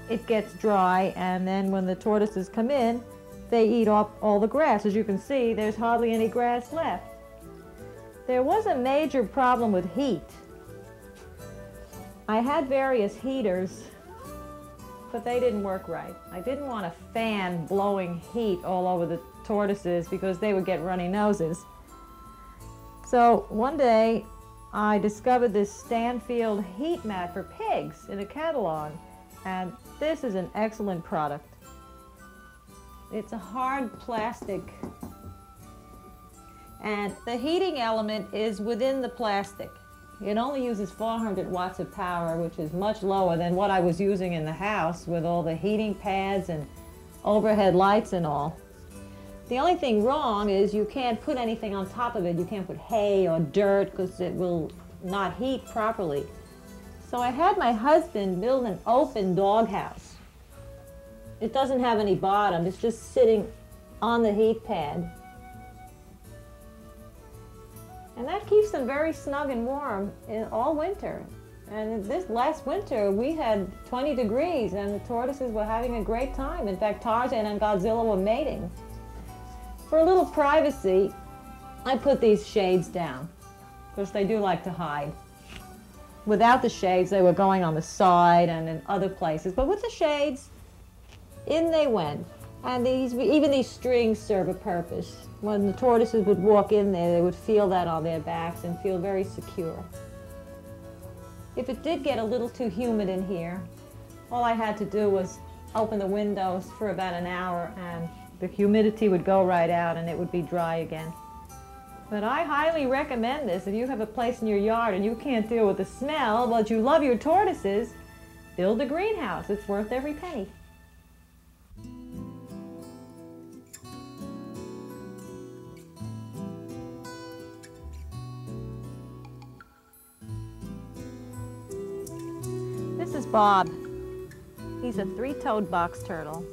it gets dry, and then when the tortoises come in, they eat up all the grass. As you can see, there's hardly any grass left. There was a major problem with heat. I had various heaters, but they didn't work right. I didn't want a fan blowing heat all over the tortoises because they would get runny noses. So one day I discovered this Stanfield heat mat for pigs in a catalog, and this is an excellent product. It's a hard plastic, and the heating element is within the plastic. It only uses 400 watts of power, which is much lower than what I was using in the house with all the heating pads and overhead lights and all. The only thing wrong is you can't put anything on top of it. You can't put hay or dirt because it will not heat properly. So I had my husband build an open doghouse. It doesn't have any bottom. It's just sitting on the heat pad. And that keeps them very snug and warm all winter. And this last winter, we had 20 degrees and the tortoises were having a great time. In fact, Tarzan and Godzilla were mating. For a little privacy, I put these shades down because they do like to hide. Without the shades, they were going on the side and in other places. But with the shades, in they went. And even these strings serve a purpose. When the tortoises would walk in there, they would feel that on their backs and feel very secure. If it did get a little too humid in here, all I had to do was open the windows for about an hour and the humidity would go right out and it would be dry again. But I highly recommend this. If you have a place in your yard and you can't deal with the smell, but you love your tortoises, build a greenhouse. It's worth every penny. This is Bob. He's a three-toed box turtle.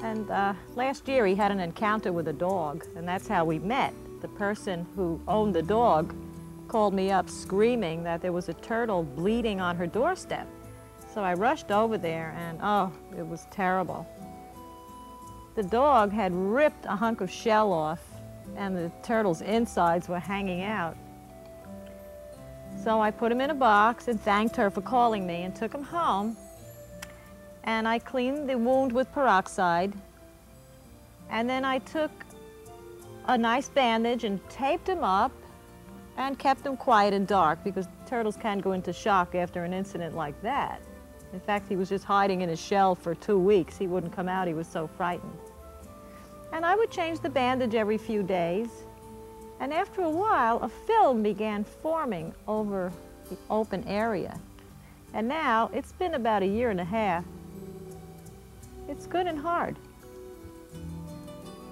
And last year he had an encounter with a dog, and that's how we met. The person who owned the dog called me up screaming that there was a turtle bleeding on her doorstep. So I rushed over there, and oh, it was terrible. The dog had ripped a hunk of shell off, and the turtle's insides were hanging out. So I put him in a box and thanked her for calling me and took him home. And I cleaned the wound with peroxide. And then I took a nice bandage and taped him up and kept him quiet and dark because turtles can go into shock after an incident like that. In fact, he was just hiding in his shell for 2 weeks. He wouldn't come out. He was so frightened. And I would change the bandage every few days. And after a while, a film began forming over the open area. And now, it's been about 1.5 years. It's good and hard.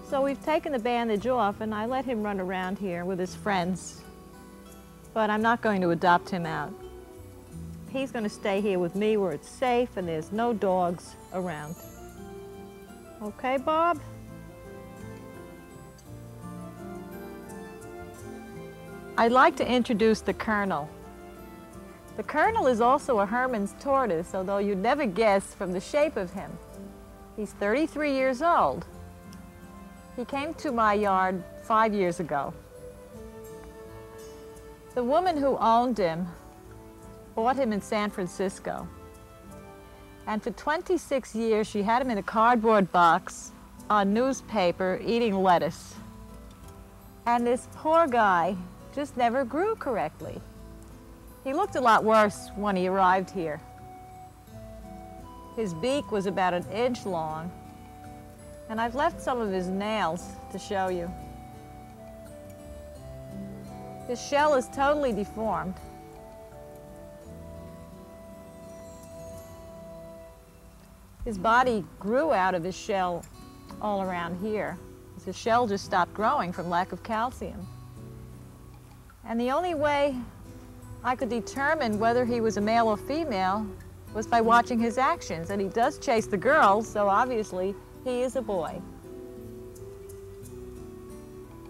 So we've taken the bandage off, and I let him run around here with his friends. But I'm not going to adopt him out. He's going to stay here with me where it's safe and there's no dogs around. Okay, Bob? I'd like to introduce the Colonel. The Colonel is also a Hermann's tortoise, although you'd never guess from the shape of him. He's 33 years old. He came to my yard 5 years ago. The woman who owned him bought him in San Francisco. And for 26 years, she had him in a cardboard box on newspaper eating lettuce. And this poor guy just never grew correctly. He looked a lot worse when he arrived here. His beak was about 1 inch long, and I've left some of his nails to show you. His shell is totally deformed. His body grew out of his shell all around here. His shell just stopped growing from lack of calcium. And the only way I could determine whether he was a male or female was by watching his actions. And he does chase the girls, so obviously he is a boy.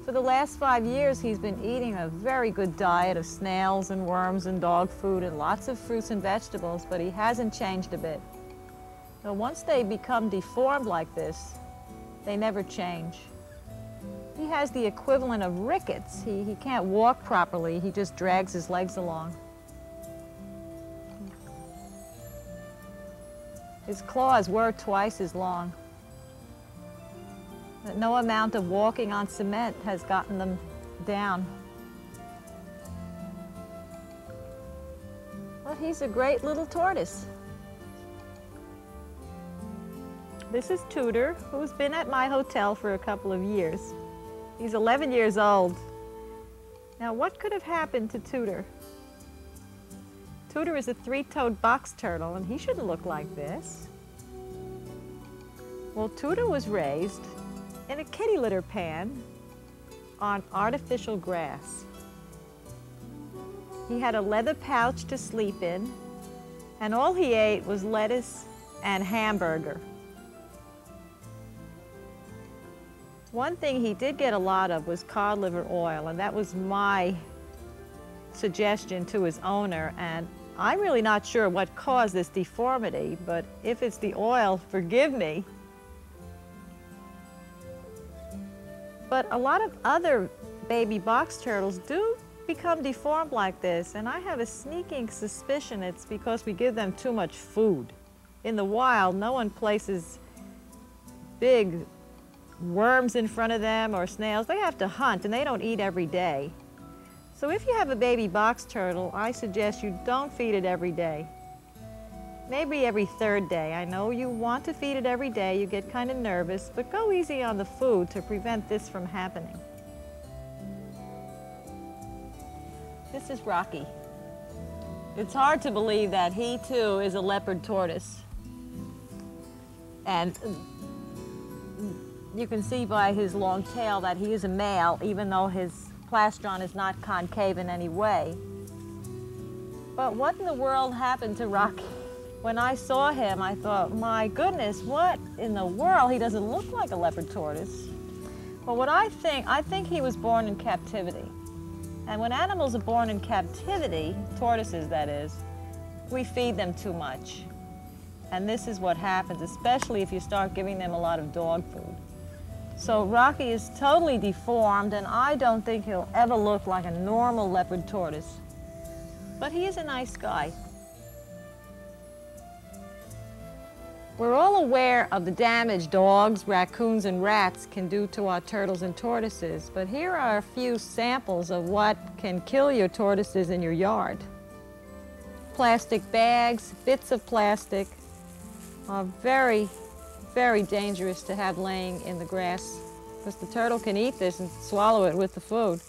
For the last 5 years, he's been eating a very good diet of snails and worms and dog food and lots of fruits and vegetables, but he hasn't changed a bit. Now, once they become deformed like this, they never change. He has the equivalent of rickets. He can't walk properly. He just drags his legs along. His claws were twice as long. But no amount of walking on cement has gotten them down. But he's a great little tortoise. This is Tudor, who's been at my hotel for a couple of years. He's 11 years old. Now, what could have happened to Tudor? Tudor is a three-toed box turtle, and he shouldn't look like this. Well, Tudor was raised in a kitty litter pan on artificial grass. He had a leather pouch to sleep in, and all he ate was lettuce and hamburger. One thing he did get a lot of was cod liver oil, and that was my suggestion to his owner, and I'm really not sure what caused this deformity, but if it's the oil, forgive me. But a lot of other baby box turtles do become deformed like this, and I have a sneaking suspicion it's because we give them too much food. In the wild, no one places big worms in front of them or snails. They have to hunt, and they don't eat every day. So if you have a baby box turtle, I suggest you don't feed it every day. Maybe every third day. I know you want to feed it every day, you get kind of nervous, but go easy on the food to prevent this from happening. This is Rocky. It's hard to believe that he too is a leopard tortoise. And you can see by his long tail that he is a male, even though his plastron is not concave in any way. But what in the world happened to Rocky? When I saw him, I thought, my goodness, what in the world? He doesn't look like a leopard tortoise. Well, what I think he was born in captivity. And when animals are born in captivity, tortoises that is, we feed them too much. And this is what happens, especially if you start giving them a lot of dog food. So Rocky is totally deformed, and I don't think he'll ever look like a normal leopard tortoise. But he is a nice guy. We're all aware of the damage dogs, raccoons, and rats can do to our turtles and tortoises, but here are a few samples of what can kill your tortoises in your yard. Plastic bags, bits of plastic are very, very dangerous to have laying in the grass, because the turtle can eat this and swallow it with the food.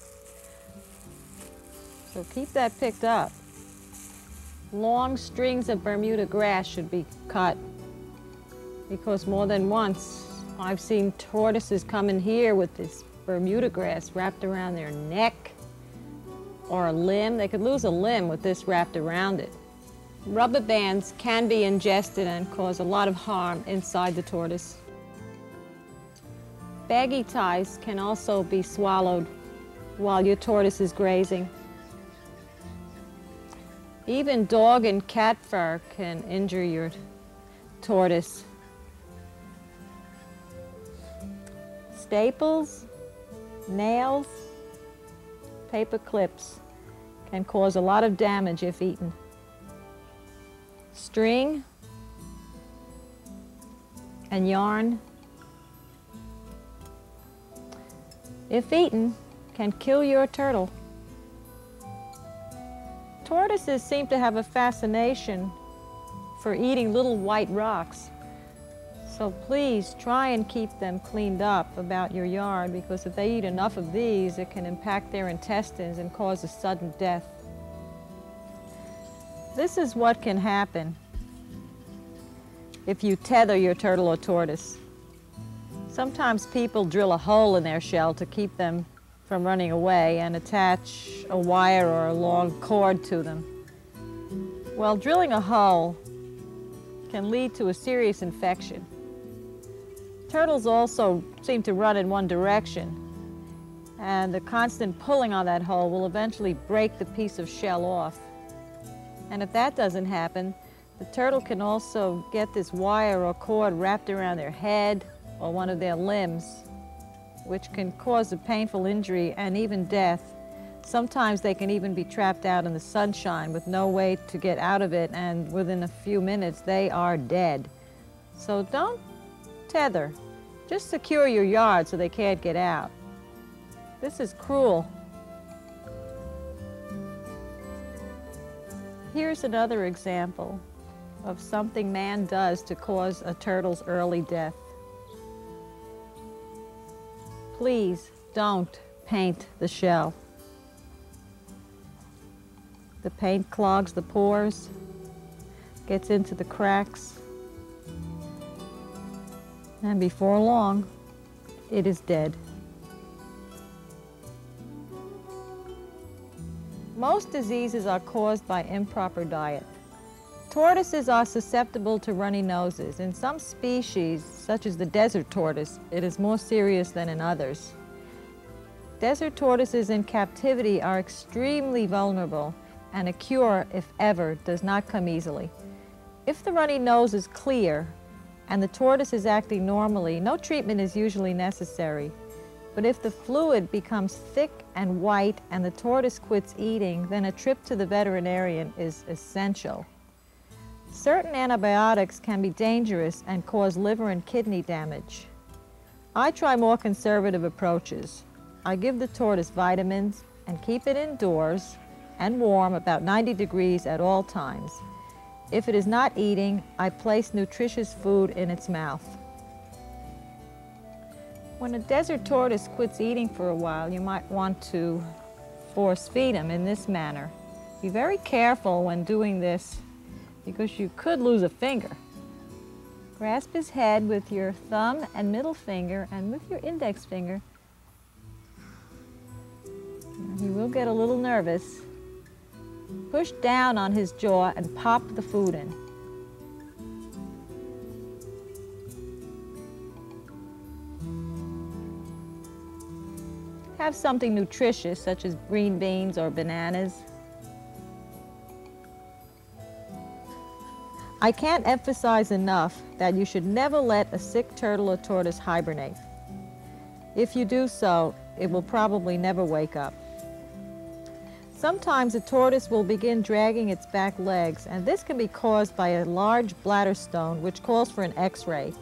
So keep that picked up. Long strings of Bermuda grass should be cut, because more than once I've seen tortoises come in here with this Bermuda grass wrapped around their neck or a limb. They could lose a limb with this wrapped around it. Rubber bands can be ingested and cause a lot of harm inside the tortoise. Baggy ties can also be swallowed while your tortoise is grazing. Even dog and cat fur can injure your tortoise. Staples, nails, paper clips can cause a lot of damage if eaten. String and yarn, if eaten, can kill your turtle. Tortoises seem to have a fascination for eating little white rocks. So please try and keep them cleaned up about your yard, because if they eat enough of these, it can impact their intestines and cause a sudden death. This is what can happen if you tether your turtle or tortoise. Sometimes people drill a hole in their shell to keep them from running away and attach a wire or a long cord to them. Well, drilling a hole can lead to a serious infection. Turtles also seem to run in one direction, and the constant pulling on that hole will eventually break the piece of shell off. And if that doesn't happen, the turtle can also get this wire or cord wrapped around their head or one of their limbs, which can cause a painful injury and even death. Sometimes they can even be trapped out in the sunshine with no way to get out of it, and within a few minutes they are dead. So don't tether. Just secure your yard so they can't get out. This is cruel. Here's another example of something man does to cause a turtle's early death. Please don't paint the shell. The paint clogs the pores, gets into the cracks, and before long, it is dead. Most diseases are caused by improper diet. Tortoises are susceptible to runny noses. In some species, such as the desert tortoise, it is more serious than in others. Desert tortoises in captivity are extremely vulnerable, and a cure, if ever, does not come easily. If the runny nose is clear and the tortoise is acting normally, no treatment is usually necessary. But if the fluid becomes thick and white and the tortoise quits eating, then a trip to the veterinarian is essential. Certain antibiotics can be dangerous and cause liver and kidney damage. I try more conservative approaches. I give the tortoise vitamins and keep it indoors and warm, about 90 degrees at all times. If it is not eating, I place nutritious food in its mouth. When a desert tortoise quits eating for a while, you might want to force feed him in this manner. Be very careful when doing this because you could lose a finger. Grasp his head with your thumb and middle finger, and with your index finger. He will get a little nervous. Push down on his jaw and pop the food in. Have something nutritious, such as green beans or bananas. I can't emphasize enough that you should never let a sick turtle or tortoise hibernate. If you do so, it will probably never wake up. Sometimes a tortoise will begin dragging its back legs, and this can be caused by a large bladder stone, which calls for an X-ray.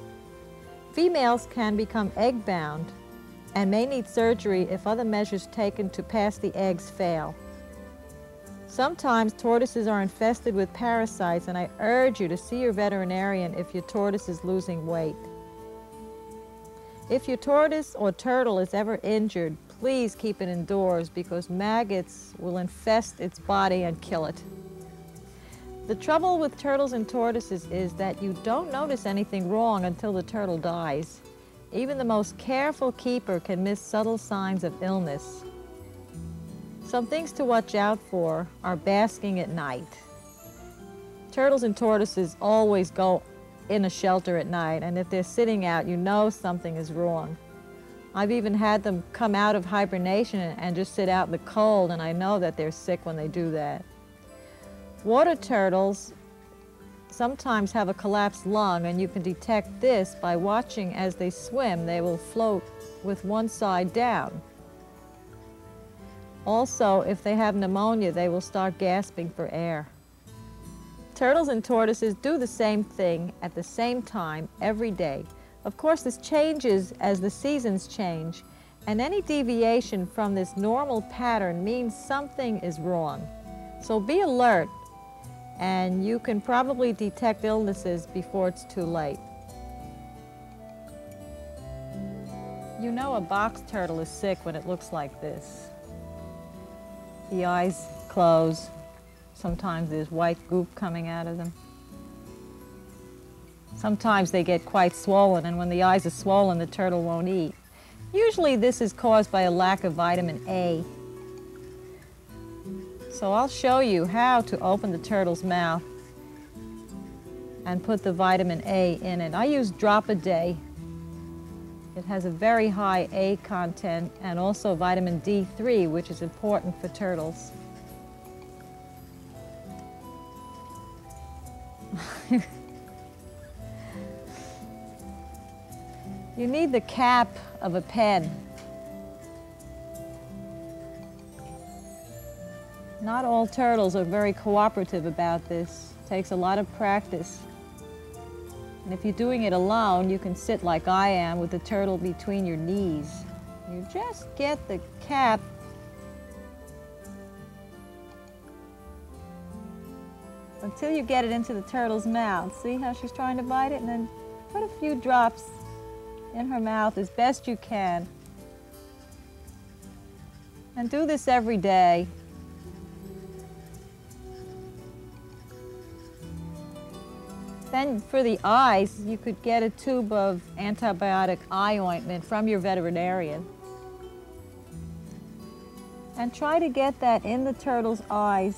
Females can become egg-bound and may need surgery if other measures taken to pass the eggs fail. Sometimes tortoises are infested with parasites, and I urge you to see your veterinarian if your tortoise is losing weight. If your tortoise or turtle is ever injured, please keep it indoors because maggots will infest its body and kill it. The trouble with turtles and tortoises is that you don't notice anything wrong until the turtle dies. Even the most careful keeper can miss subtle signs of illness. Some things to watch out for are basking at night. Turtles and tortoises always go in a shelter at night, and if they're sitting out, you know something is wrong. I've even had them come out of hibernation and just sit out in the cold, and I know that they're sick when they do that. Water turtles sometimes have a collapsed lung, and you can detect this by watching as they swim. They will float with one side down. Also, if they have pneumonia, they will start gasping for air. Turtles and tortoises do the same thing at the same time every day. Of course, this changes as the seasons change, and any deviation from this normal pattern means something is wrong. So be alert, and you can probably detect illnesses before it's too late. You know a box turtle is sick when it looks like this. The eyes close. Sometimes there's white goop coming out of them. Sometimes they get quite swollen, and when the eyes are swollen, the turtle won't eat. Usually this is caused by a lack of vitamin A. So I'll show you how to open the turtle's mouth and put the vitamin A in it. I use drop a day. It has a very high A content and also vitamin D3, which is important for turtles. You need the cap of a pen. Not all turtles are very cooperative about this. It takes a lot of practice. And if you're doing it alone, you can sit like I am with the turtle between your knees. You just get the cap until you get it into the turtle's mouth. See how she's trying to bite it? And then put a few drops in her mouth as best you can. And do this every day. Then for the eyes, you could get a tube of antibiotic eye ointment from your veterinarian. And try to get that in the turtle's eyes.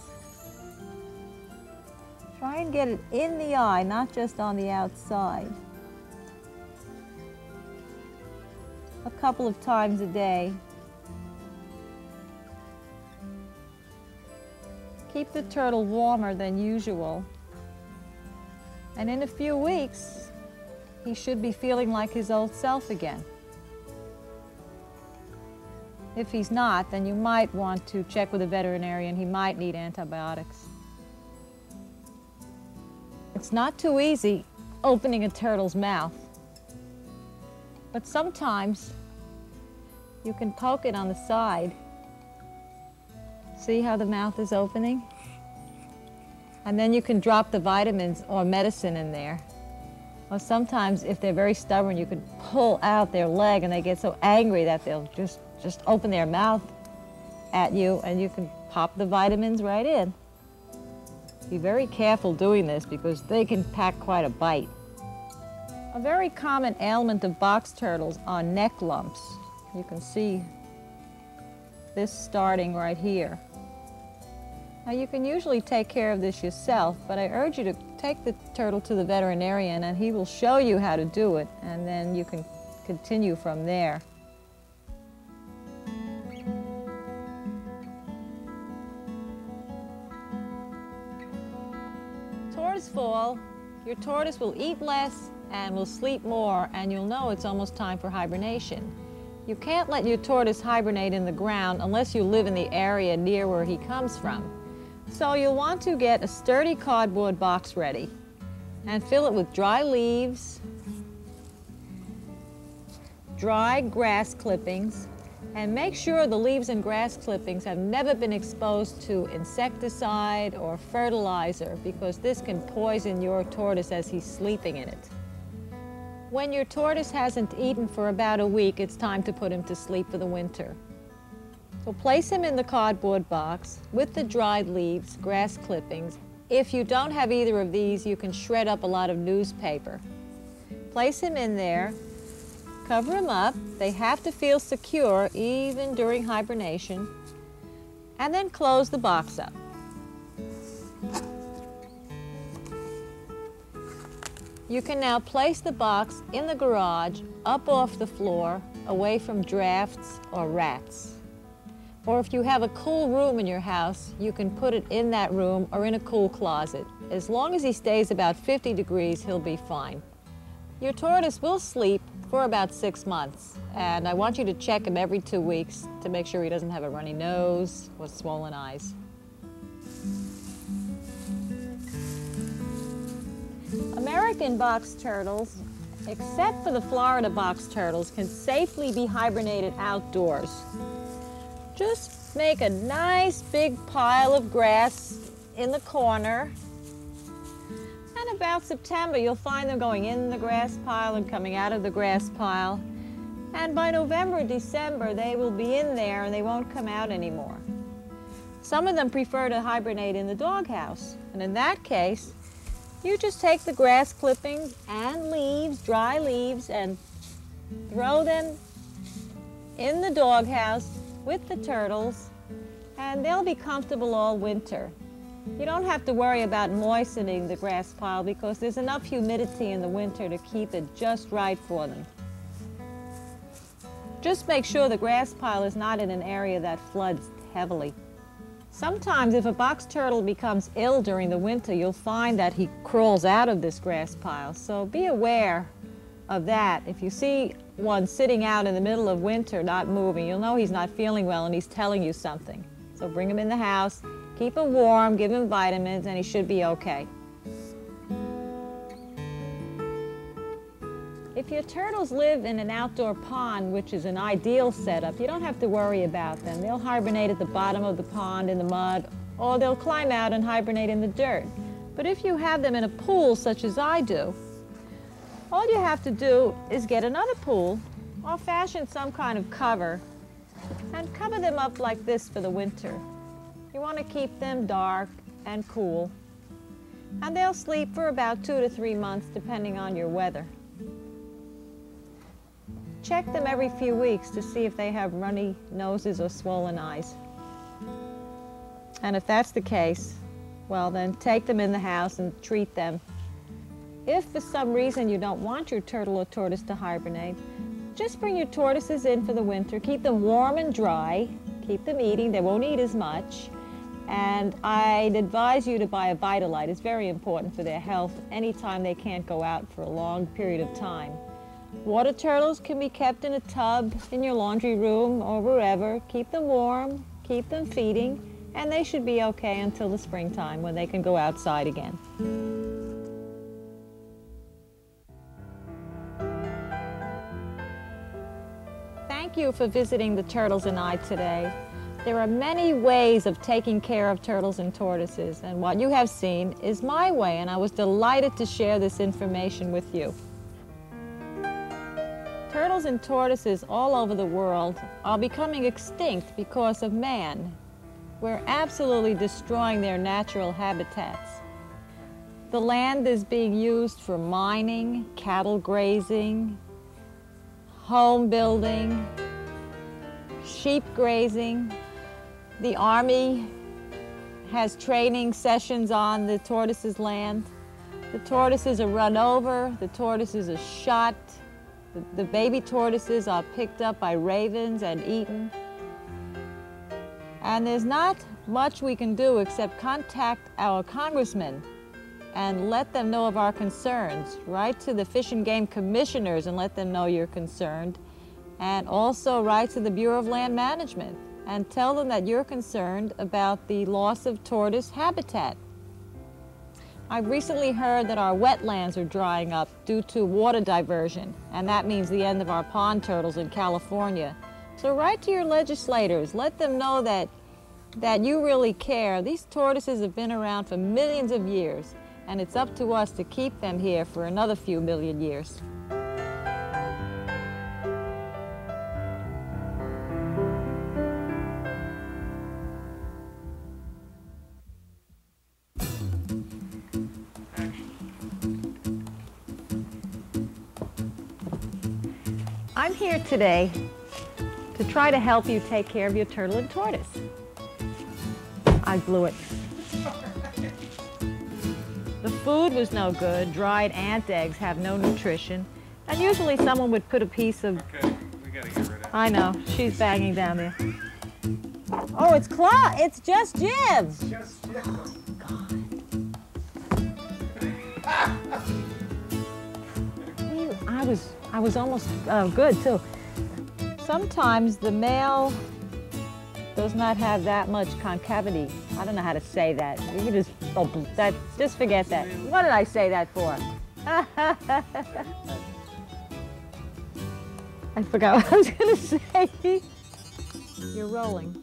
Try and get it in the eye, not just on the outside. A couple of times a day. Keep the turtle warmer than usual. And in a few weeks, he should be feeling like his old self again. If he's not, then you might want to check with a veterinarian. He might need antibiotics. It's not too easy opening a turtle's mouth, but sometimes you can poke it on the side. See how the mouth is opening? And then you can drop the vitamins or medicine in there. Or sometimes, if they're very stubborn, you can pull out their leg and they get so angry that they'll just open their mouth at you, and you can pop the vitamins right in. Be very careful doing this because they can pack quite a bite. A very common ailment of box turtles are neck lumps. You can see this starting right here. Now you can usually take care of this yourself, but I urge you to take the turtle to the veterinarian and he will show you how to do it, and then you can continue from there. Tortoise fall, your tortoise will eat less and will sleep more, and you'll know it's almost time for hibernation. You can't let your tortoise hibernate in the ground unless you live in the area near where he comes from. So you'll want to get a sturdy cardboard box ready and fill it with dry leaves, dry grass clippings, and make sure the leaves and grass clippings have never been exposed to insecticide or fertilizer, because this can poison your tortoise as he's sleeping in it. When your tortoise hasn't eaten for about a week, it's time to put him to sleep for the winter. So place him in the cardboard box with the dried leaves, grass clippings. If you don't have either of these, you can shred up a lot of newspaper. Place him in there, cover him up. They have to feel secure even during hibernation, and then close the box up. You can now place the box in the garage, up off the floor, away from drafts or rats. Or if you have a cool room in your house, you can put it in that room or in a cool closet. As long as he stays about 50 degrees, he'll be fine. Your tortoise will sleep for about 6 months, and I want you to check him every 2 weeks to make sure he doesn't have a runny nose or swollen eyes. American box turtles, except for the Florida box turtles, can safely be hibernated outdoors. Just make a nice big pile of grass in the corner, and about September you'll find them going in the grass pile and coming out of the grass pile, and by November, December they will be in there and they won't come out anymore. Some of them prefer to hibernate in the doghouse, and in that case you just take the grass clippings and leaves, dry leaves, and throw them in the doghouse with the turtles, and they'll be comfortable all winter. You don't have to worry about moistening the grass pile because there's enough humidity in the winter to keep it just right for them. Just make sure the grass pile is not in an area that floods heavily. Sometimes if a box turtle becomes ill during the winter, you'll find that he crawls out of this grass pile, so be aware of that. If you see one sitting out in the middle of winter not moving, you'll know he's not feeling well and he's telling you something. So bring him in the house, keep him warm, give him vitamins, and he should be okay. If your turtles live in an outdoor pond, which is an ideal setup, you don't have to worry about them. They'll hibernate at the bottom of the pond in the mud, or they'll climb out and hibernate in the dirt. But if you have them in a pool such as I do, all you have to do is get another pool or fashion some kind of cover and cover them up like this for the winter. You want to keep them dark and cool, and they'll sleep for about 2 to 3 months depending on your weather. Check them every few weeks to see if they have runny noses or swollen eyes. And if that's the case, well then take them in the house and treat them. If for some reason you don't want your turtle or tortoise to hibernate, just bring your tortoises in for the winter. Keep them warm and dry. Keep them eating. They won't eat as much. And I'd advise you to buy a Vitalite. It's very important for their health anytime they can't go out for a long period of time. Water turtles can be kept in a tub in your laundry room or wherever. Keep them warm, keep them feeding, and they should be okay until the springtime when they can go outside again. Thank you for visiting the Turtles and I today. There are many ways of taking care of turtles and tortoises, and what you have seen is my way, and I was delighted to share this information with you. Turtles and tortoises all over the world are becoming extinct because of man. We're absolutely destroying their natural habitats. The land is being used for mining, cattle grazing, home building, sheep grazing. The Army has training sessions on the tortoises' land. The tortoises are run over, the tortoises are shot, the baby tortoises are picked up by ravens and eaten. And there's not much we can do except contact our congressmen and let them know of our concerns. Write to the Fish and Game Commissioners and let them know you're concerned. And also write to the Bureau of Land Management and tell them that you're concerned about the loss of tortoise habitat. I've recently heard that our wetlands are drying up due to water diversion, and that means the end of our pond turtles in California. So write to your legislators, let them know that you really care. These tortoises have been around for millions of years, and it's up to us to keep them here for another few million years. I'm here today to try to help you take care of your turtle and tortoise. I blew it. The food was no good. Dried ant eggs have no nutrition. And usually someone would put a piece of... Okay, we gotta get rid of it. I know, she's banging down there. Oh, it's Claude. It's just Jim. It's just Jim. I was almost good too. Sometimes the male does not have that much concavity. I don't know how to say that. You can just forget that. What did I say that for? I forgot what I was going to say. You're rolling.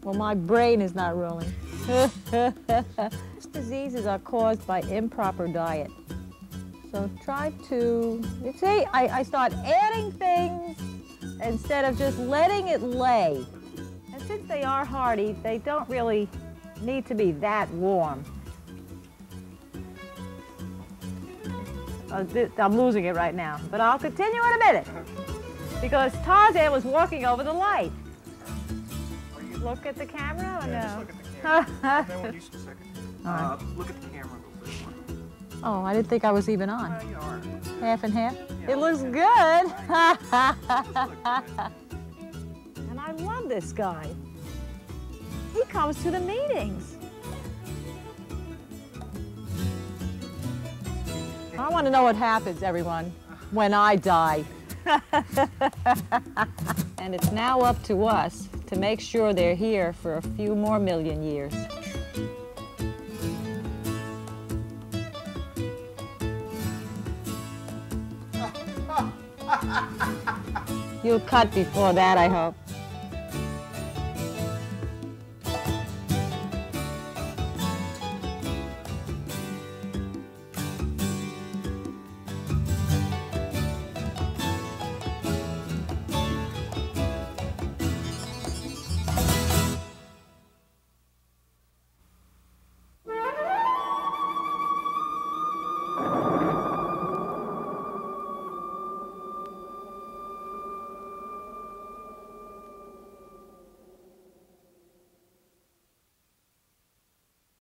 Well, my brain is not rolling. These diseases are caused by improper diet. So try to, see, I start adding things instead of just letting it lay. And since they are hardy, they don't really need to be that warm. I'm losing it right now, but I'll continue in a minute. Because Tarzan was walking over the light. Look at the camera or yeah, no? Just look at the camera. Then we'll use a second. Right. Look at the camera real quick. Oh, I didn't think I was even on. You are. Half and half? Yeah, It looks yeah. good. Right. And I love this guy. He comes to the meetings. I want to know what happens, everyone, when I die. And it's now up to us to make sure they're here for a few more million years. You'll cut before that, I hope.